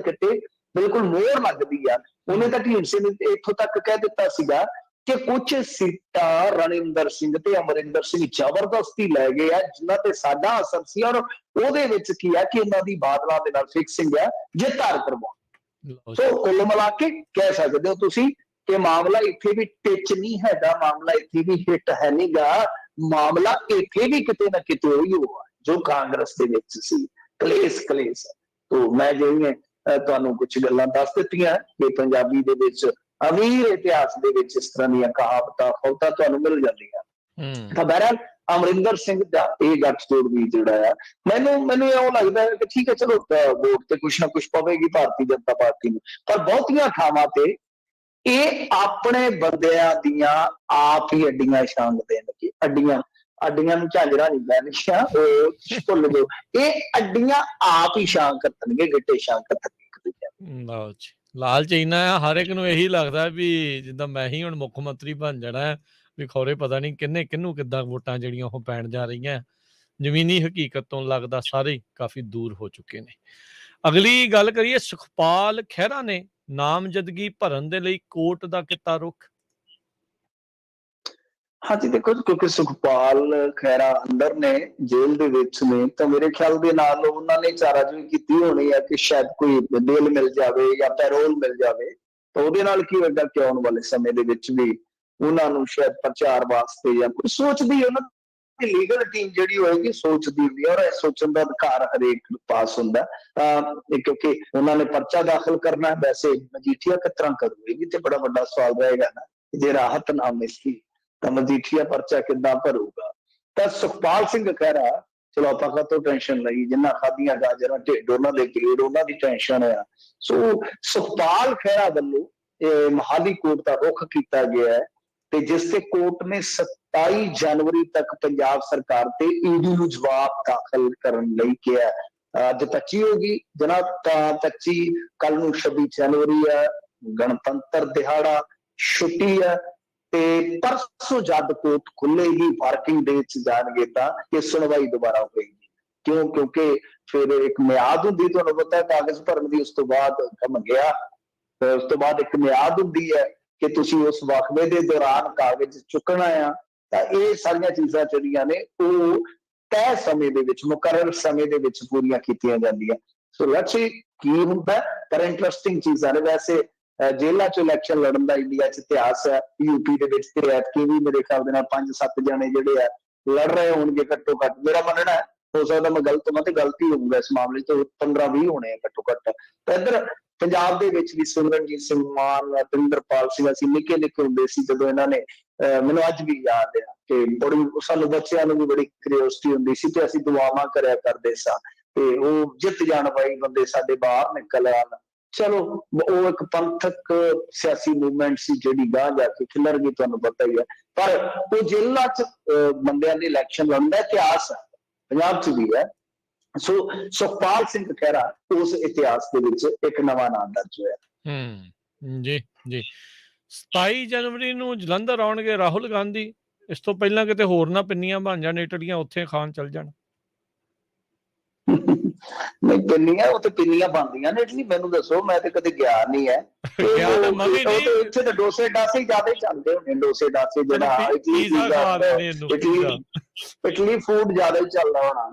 ਕਿਤੇ ਬਿਲਕੁਲ ਮੋਹਰ ਲੱਗਦੀ ਆ। ਉਹਨੇ ਤਾਂ ਢੀਂਡਸੇ ਨੇ ਇੱਥੋਂ ਤੱਕ ਕਹਿ ਦਿੱਤਾ ਸੀਗਾ ਕਿ ਕੁਝ ਸੀਟਾਂ ਰਣਿੰਦਰ ਸਿੰਘ ਤੇ ਅਮਰਿੰਦਰ ਸਿੰਘ ਜ਼ਬਰਦਸਤੀ ਲੈ ਗਏ ਆ, ਜਿਨ੍ਹਾਂ ਤੇ ਸਾਡਾ ਅਸਰ ਸੀ, ਔਰ ਉਹਦੇ ਵਿੱਚ ਕੀ ਹੈ ਕਿ ਇਹਨਾਂ ਦੀ ਬਾਦਲਾਂ ਦੇ ਨਾਲ ਫਿਕਸਿੰਗ ਹੈ ਜਿੱਤ ਹਾਰ ਕਰਵਾਉਣ। ਸੋ ਕੁੱਲ ਮਿਲਾ ਕੇ ਕਹਿ ਸਕਦੇ ਹੋ ਤੁਸੀਂ ਕਿ ਮਾਮਲਾ ਇੱਥੇ ਵੀ ਟਿਚ ਨਹੀਂ ਹੈਗਾ, ਮਾਮਲਾ ਇੱਥੇ ਵੀ ਹਿੱਟ ਹੈ ਨਹੀਂਗਾ, ਮਾਮਲਾ ਇੱਥੇ ਵੀ ਕਿਤੇ ਨਾ ਕਿਤੇ ਉਹੀ ਹੋਆ ਜੋ ਕਾਂਗਰਸ ਦੇ ਵਿੱਚ ਸੀ, ਕਲੇਸ਼। ਤੋ ਮੈਂ ਜਿਹੜੀਆਂ ਤੁਹਾਨੂੰ ਕੁਝ ਗੱਲਾਂ ਦੱਸ ਦਿੱਤੀਆਂ ਕਿ ਪੰਜਾਬੀ ਦੇ ਵਿੱਚ ਅਮੀਰ ਇਤਿਹਾਸ ਦੇ ਵਿੱਚ ਇਸ ਤਰ੍ਹਾਂ ਦੀਆਂ ਕਹਾਵਤਾਂ ਫੌਤਾਂ ਤੁਹਾਨੂੰ ਮਿਲ ਜਾਂਦੀਆਂ। ਤਾਂ ਬਹਰਹਾਲ ਅਮਰਿੰਦਰ ਸਿੰਘ ਦਾ ਇਹ ਗੱਠਜੋੜ ਵੀ ਜਿਹੜਾ ਆ, ਮੈਨੂੰ ਇਉਂ ਲੱਗਦਾ ਹੈ ਕਿ ਠੀਕ ਹੈ ਚਲੋ ਵੋਟ ਤੇ ਕੁਛ ਨਾ ਕੁਛ ਪਵੇਗੀ ਭਾਰਤੀ ਜਨਤਾ ਪਾਰਟੀ ਨੂੰ, ਪਰ ਬਹੁਤੀਆਂ ਥਾਵਾਂ ਤੇ ਇਹ ਆਪਣੇ ਬੰਦਿਆਂ ਦੀਆਂ ਆਪ ਹੀ ਅੱਡੀਆਂ ਛਾਂਗ ਦੇਣਗੇ। ਅੱਡੀਆਂ ਨੂੰ ਝਾਂਜਰਾਂ ਨਹੀਂ ਲੈਣਗੀਆਂ, ਉਹ ਭੁੱਲ ਜਾਓ, ਇਹ ਅੱਡੀਆਂ ਆਪ ਹੀ ਛਾਂਗ ਕੱਤਣਗੇ, ਗਿੱਟੇ ਛਾਂਗ ਕੱਤਣਗੇ। ਲਾਲਚ ਇੰਨਾ ਆ, ਹਰ ਇੱਕ ਨੂੰ ਇਹੀ ਲੱਗਦਾ ਵੀ ਜਿੱਦਾਂ ਮੈਂ ਹੀ ਹੁਣ ਮੁੱਖ ਮੰਤਰੀ ਬਣ ਜਾਣਾ ਹੈ, ਵੀ ਖੌਰੇ ਪਤਾ ਨਹੀਂ ਕਿਹਨੂੰ ਕਿੱਦਾਂ ਵੋਟਾਂ ਜਿਹੜੀਆਂ ਉਹ ਪੈਣ ਜਾ ਰਹੀਆਂ। ਜ਼ਮੀਨੀ ਹਕੀਕਤ ਤੋਂ ਲੱਗਦਾ ਸਾਰੇ ਕਾਫੀ ਦੂਰ ਹੋ ਚੁੱਕੇ ਨੇ। ਅਗਲੀ ਗੱਲ ਕਰੀਏ, ਸੁਖਪਾਲ ਖਹਿਰਾ ਨੇ ਨਾਮਜ਼ਦਗੀ ਭਰਨ ਦੇ ਲਈ ਕੋਰਟ ਦਾ ਕੀਤਾ ਰੁਖ। ਹਾਂਜੀ ਦੇਖੋ, ਕਿਉਂਕਿ ਸੁਖਪਾਲ ਖਹਿਰਾ ਅੰਦਰ ਨੇ, ਜੇਲ੍ਹ ਦੇ ਵਿੱਚ ਨੇ, ਤਾਂ ਮੇਰੇ ਖਿਆਲ ਦੇ ਨਾਲ ਉਹਨਾਂ ਨੇ ਚਾਰਾਜੋਈ ਕੀਤੀ ਹੋਣੀ ਹੈ ਕਿ ਸ਼ਾਇਦ ਕੋਈ ਬੇਲ ਮਿਲ ਜਾਵੇ ਜਾਂ ਪੈਰੋਲ ਮਿਲ ਜਾਵੇ, ਤਾਂ ਉਹਦੇ ਨਾਲ ਕੀ ਹੋਏਗਾ ਕਿ ਆਉਣ ਵਾਲੇ ਸਮੇਂ ਦੇ ਵਿੱਚ ਵੀ ਉਹਨਾਂ ਨੂੰ ਸ਼ਾਇਦ ਪ੍ਰਚਾਰ ਵਾਸਤੇ ਜਾਂ ਕੁਝ ਸੋਚਦੀ ਉਹਨਾਂ ਦੀ ਲੀਗਲ ਟੀਮ ਜਿਹੜੀ ਹੋਏਗੀ ਸੋਚਦੀ ਹੁੰਦੀ ਹੈ, ਔਰ ਇਹ ਸੋਚਣ ਦਾ ਅਧਿਕਾਰ ਹਰੇਕ ਨੂੰ ਪਾਸ ਹੁੰਦਾ। ਕਿਉਂਕਿ ਉਹਨਾਂ ਨੇ ਪਰਚਾ ਦਾਖਲ ਕਰਨਾ, ਵੈਸੇ ਮਜੀਠੀਆ ਕਿਸ ਤਰ੍ਹਾਂ ਕਰੂਗੀ ਤੇ ਬੜਾ ਵੱਡਾ ਸਵਾਲ ਰਹੇਗਾ ਨਾ, ਜੇ ਰਾਹਤ ਨਾ ਮਿਲੀ ਤਾਂ ਮਜੀਠੀਆ ਪਰਚਾ ਕਿੱਦਾਂ ਭਰੂਗਾ। ਤਾਂ ਸੁਖਪਾਲ ਸਿੰਘ ਖਹਿਰਾ, ਚਲੋ ਆਪਾਂ ਕਾਹਤੋਂ ਟੈਨਸ਼ਨ ਲਈ, ਜਿੰਨਾ ਖਾਧੀਆਂ ਗਾਜਰਾਂ ਢਿੱਡ ਉਹਨਾਂ ਦੇ ਪੀੜ, ਉਹਨਾਂ ਦੀ ਟੈਨਸ਼ਨ ਆ। ਸੋ ਸੁਖਪਾਲ ਖਹਿਰਾ ਵੱਲੋਂ ਮੋਹਾਲੀ ਕੋਰਟ ਦਾ ਰੁਖ ਕੀਤਾ ਗਿਆ ਹੈ, ਤੇ ਜਿਸ ਤੇ ਕੋਰਟ ਨੇ 27 ਜਨਵਰੀ ਤੱਕ ਪੰਜਾਬ ਸਰਕਾਰ ਤੇ ਈਡੀ ਨੂੰ ਜਵਾਬ ਦਾਖਲ ਕਰਨ ਲਈ ਕਿਹਾ। ਅੱਜ 25 ਹੋ ਗਈ ਜਨਾਬ, ਤਾਂ 25 ਕੱਲ ਨੂੰ 26 ਜਨਵਰੀ ਹੈ, ਗਣਤੰਤਰ ਦਿਹਾੜਾ, ਛੁੱਟੀ ਹੈ, ਤੇ ਪਰਸੋਂ ਜਦ ਕੋਰਟ ਖੁੱਲੇਗੀ, ਵਰਕਿੰਗ ਡੇ ਚ ਜਾਣਗੇ ਤਾਂ ਇਹ ਸੁਣਵਾਈ ਦੁਬਾਰਾ ਹੋਏਗੀ। ਕਿਉਂਕਿ ਫਿਰ ਇੱਕ ਮਿਆਦ ਹੁੰਦੀ, ਤੁਹਾਨੂੰ ਪਤਾ ਕਾਗਜ਼ ਭਰਨ ਦੀ, ਉਸ ਤੋਂ ਬਾਅਦ ਕੰਮ ਗਿਆ, ਉਸ ਤੋਂ ਬਾਅਦ ਇੱਕ ਮਿਆਦ ਹੁੰਦੀ ਹੈ ਕਿ ਤੁਸੀਂ ਉਸ ਵਕਫੇ ਦੇ ਦੌਰਾਨ ਕਾਗਜ਼ ਚੁੱਕਣਾ ਆ। ਤਾਂ ਇਹ ਸਾਰੀਆਂ ਚੀਜ਼ਾਂ ਜਿਹੜੀਆਂ ਨੇ ਉਹ ਤੈਅ ਸਮੇਂ ਦੇ ਵਿੱਚ, ਮੁਕਰਰ ਸਮੇਂ ਦੇ ਵਿੱਚ ਪੂਰੀਆਂ ਕੀਤੀਆਂ ਜਾਂਦੀਆਂ। ਸੋ ਲੈਟਸ ਸੀ ਕੀ ਹੁੰਦਾ, ਪਰ ਇੰਟਰਸਟਿੰਗ ਚੀਜ਼ਾਂ ਨੇ। ਵੈਸੇ ਜੇਲ੍ਹਾਂ ਚ ਇਲੈਕਸ਼ਨ ਲੜਨ ਦਾ ਇੰਡੀਆ ਚ ਇਤਿਹਾਸ ਹੈ, ਯੂਪੀ ਦੇ ਵਿੱਚ ਤੇ ਐਤਕੀ ਵੀ ਮੇਰੇ ਖਿਆਲ ਦੇ ਨਾਲ 5-7 ਜਣੇ ਜਿਹੜੇ ਆ ਲੜ ਰਹੇ ਹੋਣਗੇ ਘੱਟੋ ਘੱਟ, ਮੇਰਾ ਮੰਨਣਾ ਹੈ, ਹੋ ਸਕਦਾ ਮੈਂ ਗਲਤ ਹੋਵਾਂ ਤੇ ਗਲਤੀ ਹੋਊਗਾ ਇਸ ਮਾਮਲੇ ਚ, 15-20 ਹੋਣੇ ਆ ਘੱਟੋ ਘੱਟ। ਤਾਂ ਇੱਧਰ ਪੰਜਾਬ ਦੇ ਵਿੱਚ ਵੀ ਸਿਮਰਨਜੀਤ ਸਿੰਘ ਮਾਨ, ਅਮਰਿੰਦਰਪਾਲ ਸਿੰਘ, ਅਸੀਂ ਨਿੱਕੇ ਹੁੰਦੇ ਸੀ ਜਦੋਂ ਇਹਨਾਂ ਨੇ, ਮੈਨੂੰ ਅੱਜ ਵੀ ਯਾਦ ਆ ਕਿ ਬੜੀ ਸਾਨੂੰ ਬੱਚਿਆਂ ਨੂੰ ਵੀ ਬੜੀ ਕਿਉਰਿਓਸਿਟੀ ਹੁੰਦੀ ਸੀ ਤੇ ਅਸੀਂ ਦੁਆਵਾਂ ਕਰਿਆ ਕਰਦੇ ਸਾਂ ਤੇ ਉਹ ਜਿੱਤ ਜਾਣ ਵਾਲੇ ਬੰਦੇ ਸਾਡੇ ਬਾਹਰ ਨਿਕਲ ਆਉਣ। ਚਲੋ ਉਹ ਇੱਕ ਪੰਥਕ ਸਿਆਸੀ ਮੂਵਮੈਂਟ ਸੀ ਜਿਹੜੀ ਗਾਂਹ ਜਾ ਕੇ ਖਿਲਰ ਗਈ, ਤੁਹਾਨੂੰ ਪਤਾ ਹੀ ਹੈ। ਪਰ ਉਹ ਜੇਲ੍ਹਾਂ ਚ ਬੰਦਿਆਂ ਦੇ ਇਲੈਕਸ਼ਨ ਲੜਨ ਦਾ ਇਤਿਹਾਸ ਹੈ, ਪੰਜਾਬ ਚ ਵੀ ਹੈ। ਸੋ ਸੁਖਪਾਲ ਸਿੰਘ ਖਹਿਰਾ ਉਸ ਇਤਿਹਾਸ ਦੇ ਵਿੱਚ ਇੱਕ ਨਵਾਂ ਨਾਮ ਦਰਜ ਹੋਇਆ। ਜੀ 27 ਜਨਵਰੀ ਨੂੰ ਜਲੰਧਰ ਆਉਣਗੇ ਰਾਹੁਲ ਗਾਂਧੀ, ਇਸ ਤੋਂ ਪਹਿਲਾਂ ਕਿਤੇ ਹੋਰ ਨਾ ਪਿੰਨੀਆਂ ਬਣ ਜਾਣ ਇਟਲੀਆਂ, ਉੱਥੇ ਖਾਣ ਚੱਲ ਜਾਣ। ਨਹੀਂ ਪਿੰਨੀਆਂ, ਉਹ ਤੇ ਪਿੰਨੀਆਂ ਬਣਦੀਆਂ ਨੇ ਇਟਲੀ, ਮੈਨੂੰ ਦੱਸੋ, ਮੈਂ ਤੇ ਕਦੇ ਗਿਆ ਨਹੀਂ ਹੈ। ਇੱਥੇ ਤਾਂ ਡੋਸੇ ਡਾਸੇ ਜ਼ਿਆਦਾ ਚੱਲਦੇ ਹੋਣੇ, ਡੋਸੇ ਡਾਸੇ ਜਿਹੜਾ ਇਟਲੀ ਫੂਡ ਜ਼ਿਆਦਾ ਹੀ ਚੱਲਦਾ ਹੋਣਾ,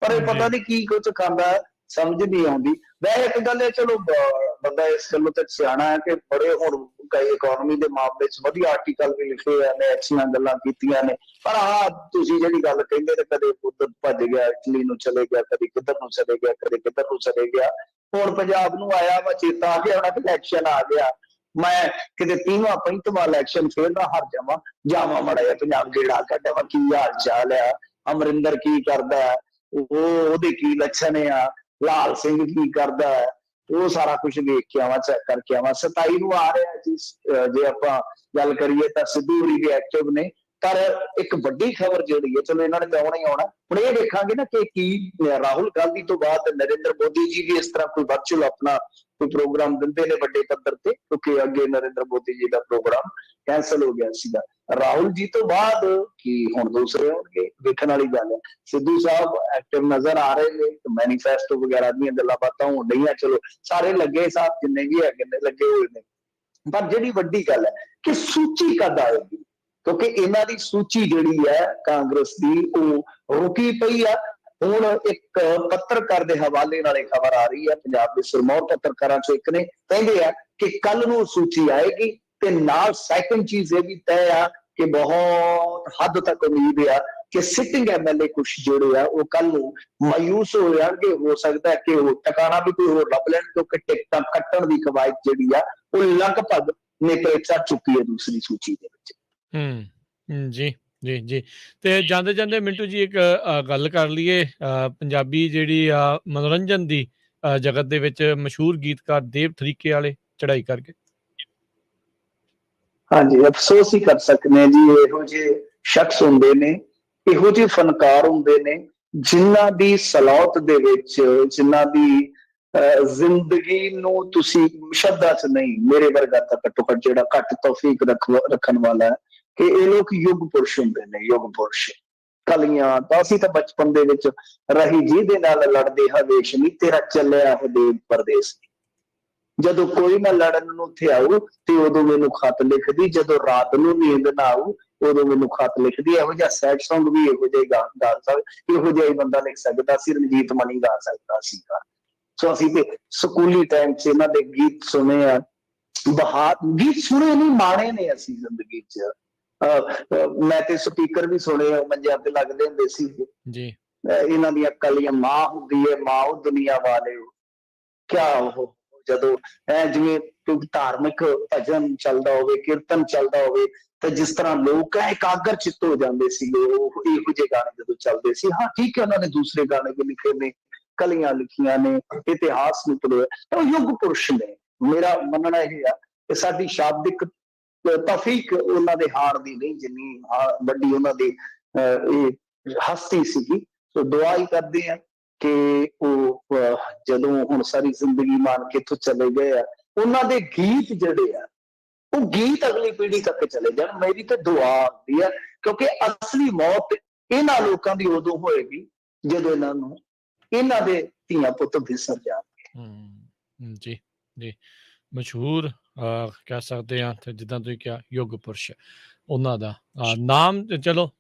ਪਰ ਇਹ ਪਤਾ ਨਹੀਂ ਕੀ ਕੁਝ ਖਾਂਦਾ, ਸਮਝ ਨਹੀਂ ਆਉਂਦੀ। ਵੈਸੇ ਇੱਕ ਗੱਲ ਹੈ, ਚਲੋ ਬੰਦਾ ਇਸ ਗੱਲੋਂ ਤੱਕ ਸਿਆਣਾ ਹੈ ਕਿ ਬੜੇ ਹੁਣ ਕਈ ਇਕੋਨਮੀ ਦੇ ਮਾਮਲੇ ਚ ਵਧੀਆ ਆਰਟੀਕਲ ਵੀ ਲਿਖੇ ਆ ਨੇ, ਅੱਛੀਆਂ ਗੱਲਾਂ ਕੀਤੀਆਂ ਨੇ, ਪਰ ਹਾਂ ਤੁਸੀਂ ਜਿਹੜੀ ਗੱਲ ਕਹਿੰਦੇ ਨੇ, ਕਦੇ ਉੱਧਰ ਭੱਜ ਗਿਆ, ਇਟਲੀ ਨੂੰ ਚਲੇ ਗਿਆ, ਕਦੇ ਕਿੱਧਰ ਨੂੰ ਚਲੇ ਗਿਆ, ਕਦੇ ਕਿੱਧਰ ਨੂੰ ਚਲੇ ਗਿਆ, ਹੁਣ ਪੰਜਾਬ ਨੂੰ ਆਇਆ ਵਾ ਚੇਤਾ ਆ ਗਿਆ ਹੋਣਾ ਕਿ ਇਲੈਕਸ਼ਨ ਆ ਗਿਆ, ਮੈਂ ਕਿਤੇ 30ਵਾਂ-35ਵਾਂ ਇਲੈਕਸ਼ਨ ਫੇਰ ਨਾ ਹਾਰ ਜਾਵਾਂ ਮਾੜਾ ਜਿਹਾ ਪੰਜਾਬ ਗੇੜਾ ਕੱਢਾਂ, ਕੀ ਹਾਲ ਚਾਲ ਆ, ਅਮਰਿੰਦਰ ਕੀ ਕਰਦਾ, ਉਹਦੇ ਕੀ ਲੱਛਣ ਆ, ਲਾਲ ਸਿੰਘ ਕੀ ਕਰਦਾ, ਉਹ ਸਾਰਾ ਕੁਝ ਵੇਖ ਕੇ ਆਵਾਂ, ਚੈੱਕ ਕਰਕੇ ਆਵਾਂ। 27 ਨੂੰ ਆ ਰਿਹਾ ਜੀ, ਜੇ ਆਪਾਂ ਗੱਲ ਕਰੀਏ ਤਾਂ ਸਿੱਧੂ ਹੋਰੀ ਵੀ ਐਕਟਿਵ ਨੇ, ਪਰ ਇੱਕ ਵੱਡੀ ਖਬਰ ਜਿਹੜੀ ਹੈ, ਚਲੋ ਇਹਨਾਂ ਨੇ ਤਾਂ ਆਉਣਾ ਹੀ ਆਉਣਾ, ਹੁਣ ਇਹ ਦੇਖਾਂਗੇ ਨਾ ਕਿ ਕੀ ਰਾਹੁਲ ਗਾਂਧੀ ਤੋਂ ਬਾਅਦ ਨਰਿੰਦਰ ਮੋਦੀ ਜੀ ਵੀ ਇਸ ਤਰ੍ਹਾਂ ਕੋਈ ਵਰਚੁਅਲ ਆਪਣਾ ਕੋਈ ਪ੍ਰੋਗਰਾਮ ਦਿੰਦੇ ਨੇ ਵੱਡੇ ਪੱਧਰ ਤੇ, ਕਿਉਂਕਿ ਅੱਗੇ ਨਰਿੰਦਰ ਮੋਦੀ ਜੀ ਦਾ ਪ੍ਰੋਗਰਾਮ ਕੈਂਸਲ ਹੋ ਗਿਆ ਸੀਗਾ। ਰਾਹੁਲ ਜੀ ਤੋਂ ਬਾਅਦ ਕੀ ਹੁਣ ਦੂਸਰੇ ਹੋਣਗੇ, ਵੇਖਣ ਵਾਲੀ ਗੱਲ ਹੈ। ਸਿੱਧੂ ਸਾਹਿਬ ਐਕਟਿਵ ਨਜ਼ਰ ਆ ਰਹੇ ਨੇ, ਮੈਨੀਫੈਸਟੋ ਵਗੈਰਾ ਦੀਆਂ ਗੱਲਾਂ ਬਾਤਾਂ ਹੋਣ ਡਈਆਂ, ਚਲੋ ਸਾਰੇ ਲੱਗੇ ਸਾਹਿਬ ਜਿੰਨੇ ਵੀ ਹੈਗੇ ਨੇ ਲੱਗੇ ਹੋਏ ਨੇ, ਪਰ ਜਿਹੜੀ ਵੱਡੀ ਗੱਲ ਹੈ ਕਿ ਸੂਚੀ ਕਦ ਆਏਗੀ, ਕਿਉਂਕਿ ਇਹਨਾਂ ਦੀ ਸੂਚੀ ਜਿਹੜੀ ਹੈ ਕਾਂਗਰਸ ਦੀ ਉਹ ਰੁਕੀ ਪਈ ਆ। ਹੁਣ ਇੱਕ ਪੱਤਰਕਾਰ ਦੇ ਹਵਾਲੇ ਨਾਲ ਖਬਰ ਆ ਰਹੀ ਹੈ, ਪੰਜਾਬ ਦੇ ਸਿਰਮੌਰ ਪੱਤਰਕਾਰਾਂ ਚੋਂ ਇੱਕ ਨੇ, ਕਹਿੰਦੇ ਆ ਕਿ ਕੱਲ ਨੂੰ ਸੂਚੀ ਆਏਗੀ ਤੇ ਨਾਲ ਸੈਕੰਡ ਚੀਜ਼ ਇਹ ਵੀ ਤੈਅ ਆ ਕਿ ਬਹੁਤ ਹੱਦ ਤੱਕ ਉਮੀਦ ਆ ਕਿ ਸਿਟਿੰਗ ਐਮਐਲਏ ਕੁਛ ਜਿਹੜੇ ਆ ਉਹ ਕੱਲ ਨੂੰ ਮਾਯੂਸ ਹੋ ਜਾਣਗੇ। ਹੋ ਸਕਦਾ ਹੈ ਕਿ ਉਹ ਟਿਕਾਣਾ ਵੀ ਕੋਈ ਹੋਰ ਲੱਭ ਲੈਣ, ਕਿਉਂਕਿ ਟਿਕਟਾਂ ਕੱਟਣ ਦੀ ਕਵਾਇਦ ਜਿਹੜੀ ਆ ਉਹ ਲਗਭਗ ਨੇਪਰੇ ਚੜ ਚੁੱਕੀ ਹੈ ਦੂਸਰੀ ਸੂਚੀ ਦੇ ਵਿੱਚ। ਜੀ ਜੀ ਜੀ। ਤੇ ਜਾਂਦੇ ਜਾਂਦੇ ਮਿੰਟੂ ਜੀ ਇੱਕ ਗੱਲ ਕਰ ਲਈਏ, ਪੰਜਾਬੀ ਜਿਹੜੀ ਆ ਮਨੋਰੰਜਨ ਦੀ ਜਗਤ ਦੇ ਵਿੱਚ ਮਸ਼ਹੂਰ ਗੀਤਕਾਰ ਦੇਵ ਤਰੀਕੇ ਵਾਲੇ ਚੜ੍ਹਾਈ ਕਰਕੇ। ਹਾਂਜੀ, ਅਫਸੋਸ ਹੀ ਕਰ ਸਕਦੇ ਜੀ, ਇਹੋ ਜਿਹੇ ਸ਼ਖਸ ਹੁੰਦੇ ਨੇ, ਇਹੋ ਜਿਹੇ ਫਨਕਾਰ ਹੁੰਦੇ ਨੇ ਜਿਨ੍ਹਾਂ ਦੀ ਸਲਾਹਤ ਦੇ ਵਿੱਚ, ਜਿਨ੍ਹਾਂ ਦੀ ਜ਼ਿੰਦਗੀ ਨੂੰ ਤੁਸੀਂ ਸ਼ਬਦਾਂ 'ਚ ਨਹੀਂ, ਮੇਰੇ ਵਰਗਾ ਤਾਂ ਘੱਟੋ ਘੱਟ ਜਿਹੜਾ ਘੱਟ ਤੌਫੀਕ ਰੱਖਣ ਵਾਲਾ ਹੈ ਕਿ ਇਹ ਲੋਕ ਯੁੱਗ ਪੁਰਸ਼ ਹੁੰਦੇ ਨੇ, ਯੁੱਗ ਪੁਰਸ਼। ਕਲੀਆਂ ਤਾਂ ਅਸੀਂ ਤਾਂ ਬਚਪਨ ਦੇ ਵਿੱਚ ਰਹੀ ਜਿਹਦੇ ਨਾਲ ਲੜਦੇ ਹਵੇਸ਼ ਨੀ, ਤੇਰਾ ਚੱਲਿਆ ਹਦੇਵ ਪਰਦੇਸ। ਜਦੋਂ ਕੋਈ ਨਾ ਲੜਨ ਨੂੰ ਉੱਥੇ ਆਊ ਤੇ ਉਦੋਂ ਮੈਨੂੰ ਖਤ ਲਿਖਦੀ, ਜਦੋਂ ਰਾਤ ਨੂੰ ਨੀਂਦ ਨਾ ਆਊ ਉਦੋਂ ਮੈਨੂੰ ਖਤ ਲਿਖਦੀ। ਇਹੋ ਜਿਹਾ ਸੈਡ ਸੌਂਗ ਵੀ ਇਹੋ ਜਿਹੇ ਗਾ ਸਕਦਾ, ਇਹੋ ਜਿਹਾ ਹੀ ਬੰਦਾ ਲਿਖ ਸਕਦਾ ਸੀ, ਰਣਜੀਤ ਮਣੀ ਗਾ ਸਕਦਾ ਸੀਗਾ। ਸੋ ਅਸੀਂ ਤੇ ਸਕੂਲੀ ਟਾਈਮ 'ਚ ਇਹਨਾਂ ਦੇ ਗੀਤ ਸੁਣੇ ਆ, ਗੀਤ ਸੁਣੇ ਨਹੀਂ, ਮਾਣੇ ਨੇ ਅਸੀਂ ਜ਼ਿੰਦਗੀ 'ਚ। ਮੈਂ ਤੇ ਸਪੀਕਰ ਵੀ ਸੁਣੇ ਆ, ਮੰਜਿਆਂ ਤੇ ਲੱਗਦੇ ਹੁੰਦੇ ਸੀ ਜੀ। ਇਹਨਾਂ ਦੀਆਂ ਕਲੀਆਂ, ਮਾਂ ਹੁੰਦੀ ਹੈ ਮਾਂ ਉਹ ਦੁਨੀਆ ਵਾਲੇ, ਕਿਆ ਉਹ ਜਦੋਂ ਜਿਵੇਂ ਕੋਈ ਧਾਰਮਿਕ ਭਜਨ ਚੱਲਦਾ ਹੋਵੇ, ਕੀਰਤਨ ਚੱਲਦਾ ਹੋਵੇ ਤਾਂ ਜਿਸ ਤਰ੍ਹਾਂ ਲੋਕ ਇਕਾਗਰ ਚਿੱਤ ਹੋ ਜਾਂਦੇ ਸੀਗੇ, ਉਹ ਇਹੋ ਜਿਹੇ ਗਾਣੇ ਜਦੋਂ ਚੱਲਦੇ ਸੀ। ਹਾਂ ਠੀਕ ਹੈ, ਉਹਨਾਂ ਨੇ ਦੂਸਰੇ ਗਾਣੇ ਵੀ ਲਿਖੇ ਨੇ, ਕਲੀਆਂ ਲਿਖੀਆਂ ਨੇ, ਇਤਿਹਾਸ ਨਿਕਲੇ, ਉਹ ਯੁੱਗ ਪੁਰਸ਼ ਨੇ। ਮੇਰਾ ਮੰਨਣਾ ਇਹ ਆ ਕਿ ਸਾਡੀ ਸ਼ਾਬਦਿਕ ਤੌਫੀਕ ਉਹਨਾਂ ਦੇ ਹਾਰ ਦੀ ਨਹੀਂ, ਜਿੰਨੀ ਵੱਡੀ ਉਹਨਾਂ ਦੀ ਇਹ ਹਸਤੀ ਸੀਗੀ। ਸੋ ਦੁਆ ਹੀ ਕਰਦੇ ਆ ਕਿ ਉਹ ਜਦੋਂ ਹੁਣ ਸਾਰੀ ਜ਼ਿੰਦਗੀ ਮਾਨ ਕੇ ਇੱਥੋਂ ਚਲੇ ਗਏ ਆ, ਉਹਨਾਂ ਦੇ ਗੀਤ ਜਿਹੜੇ ਆ ਉਹ ਗੀਤ ਅਗਲੀ ਪੀੜ੍ਹੀ ਤੱਕ ਚਲੇ ਜਾਣ। ਮੇਰੀ ਤਾਂ ਦੁਆ ਹੁੰਦੀ ਆ, ਕਿਉਂਕਿ ਅਸਲੀ ਮੌਤ ਇਹਨਾਂ ਲੋਕਾਂ ਦੀ ਉਦੋਂ ਹੋਏਗੀ ਜਦੋਂ ਇਹਨਾਂ ਨੂੰ ਇਹਨਾਂ ਦੇ ਧੀਆਂ ਪੁੱਤ ਵਿਸਰ ਜਾਣਗੇ। ਜੀ ਜੀ, ਮਸ਼ਹੂਰ ਕਹਿ ਸਕਦੇ ਹਾਂ, ਤੇ ਜਿੱਦਾਂ ਤੁਸੀਂ ਕਿਹਾ ਯੁੱਗ ਪੁਰਸ਼, ਉਹਨਾਂ ਦਾ ਨਾਮ ਚਲੋ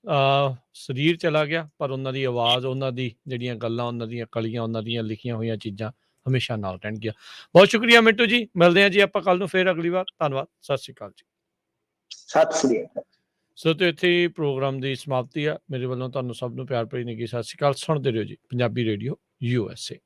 ਸਰੀਰ ਚਲਾ ਗਿਆ, ਪਰ ਉਹਨਾਂ ਦੀ ਆਵਾਜ਼, ਉਹਨਾਂ ਦੀ ਜਿਹੜੀਆਂ ਗੱਲਾਂ, ਉਹਨਾਂ ਦੀਆਂ ਕਲੀਆਂ, ਉਹਨਾਂ ਦੀਆਂ ਲਿਖੀਆਂ ਹੋਈਆਂ ਚੀਜ਼ਾਂ ਹਮੇਸ਼ਾ ਨਾਲ ਰਹਿਣਗੀਆਂ। ਬਹੁਤ ਸ਼ੁਕਰੀਆ ਮਿੰਟੂ ਜੀ, ਮਿਲਦੇ ਹਾਂ ਜੀ ਆਪਾਂ ਕੱਲ ਨੂੰ ਫਿਰ ਅਗਲੀ ਵਾਰ। ਧੰਨਵਾਦ, ਸਤਿ ਸ਼੍ਰੀ ਅਕਾਲ ਜੀ। ਸਤਿ ਸ੍ਰੀ ਅਕਾਲ। ਸੋ ਤੇ ਇੱਥੇ ਹੀ ਪ੍ਰੋਗਰਾਮ ਦੀ ਸਮਾਪਤੀ ਆ। ਮੇਰੇ ਵੱਲੋਂ ਤੁਹਾਨੂੰ ਸਭ ਨੂੰ ਪਿਆਰ ਭਰੀ ਨਿੱਘੀ ਸਤਿ ਸ਼੍ਰੀ ਅਕਾਲ। ਸੁਣਦੇ ਰਹੋ ਜੀ ਪੰਜਾਬੀ ਰੇਡੀਓ USA।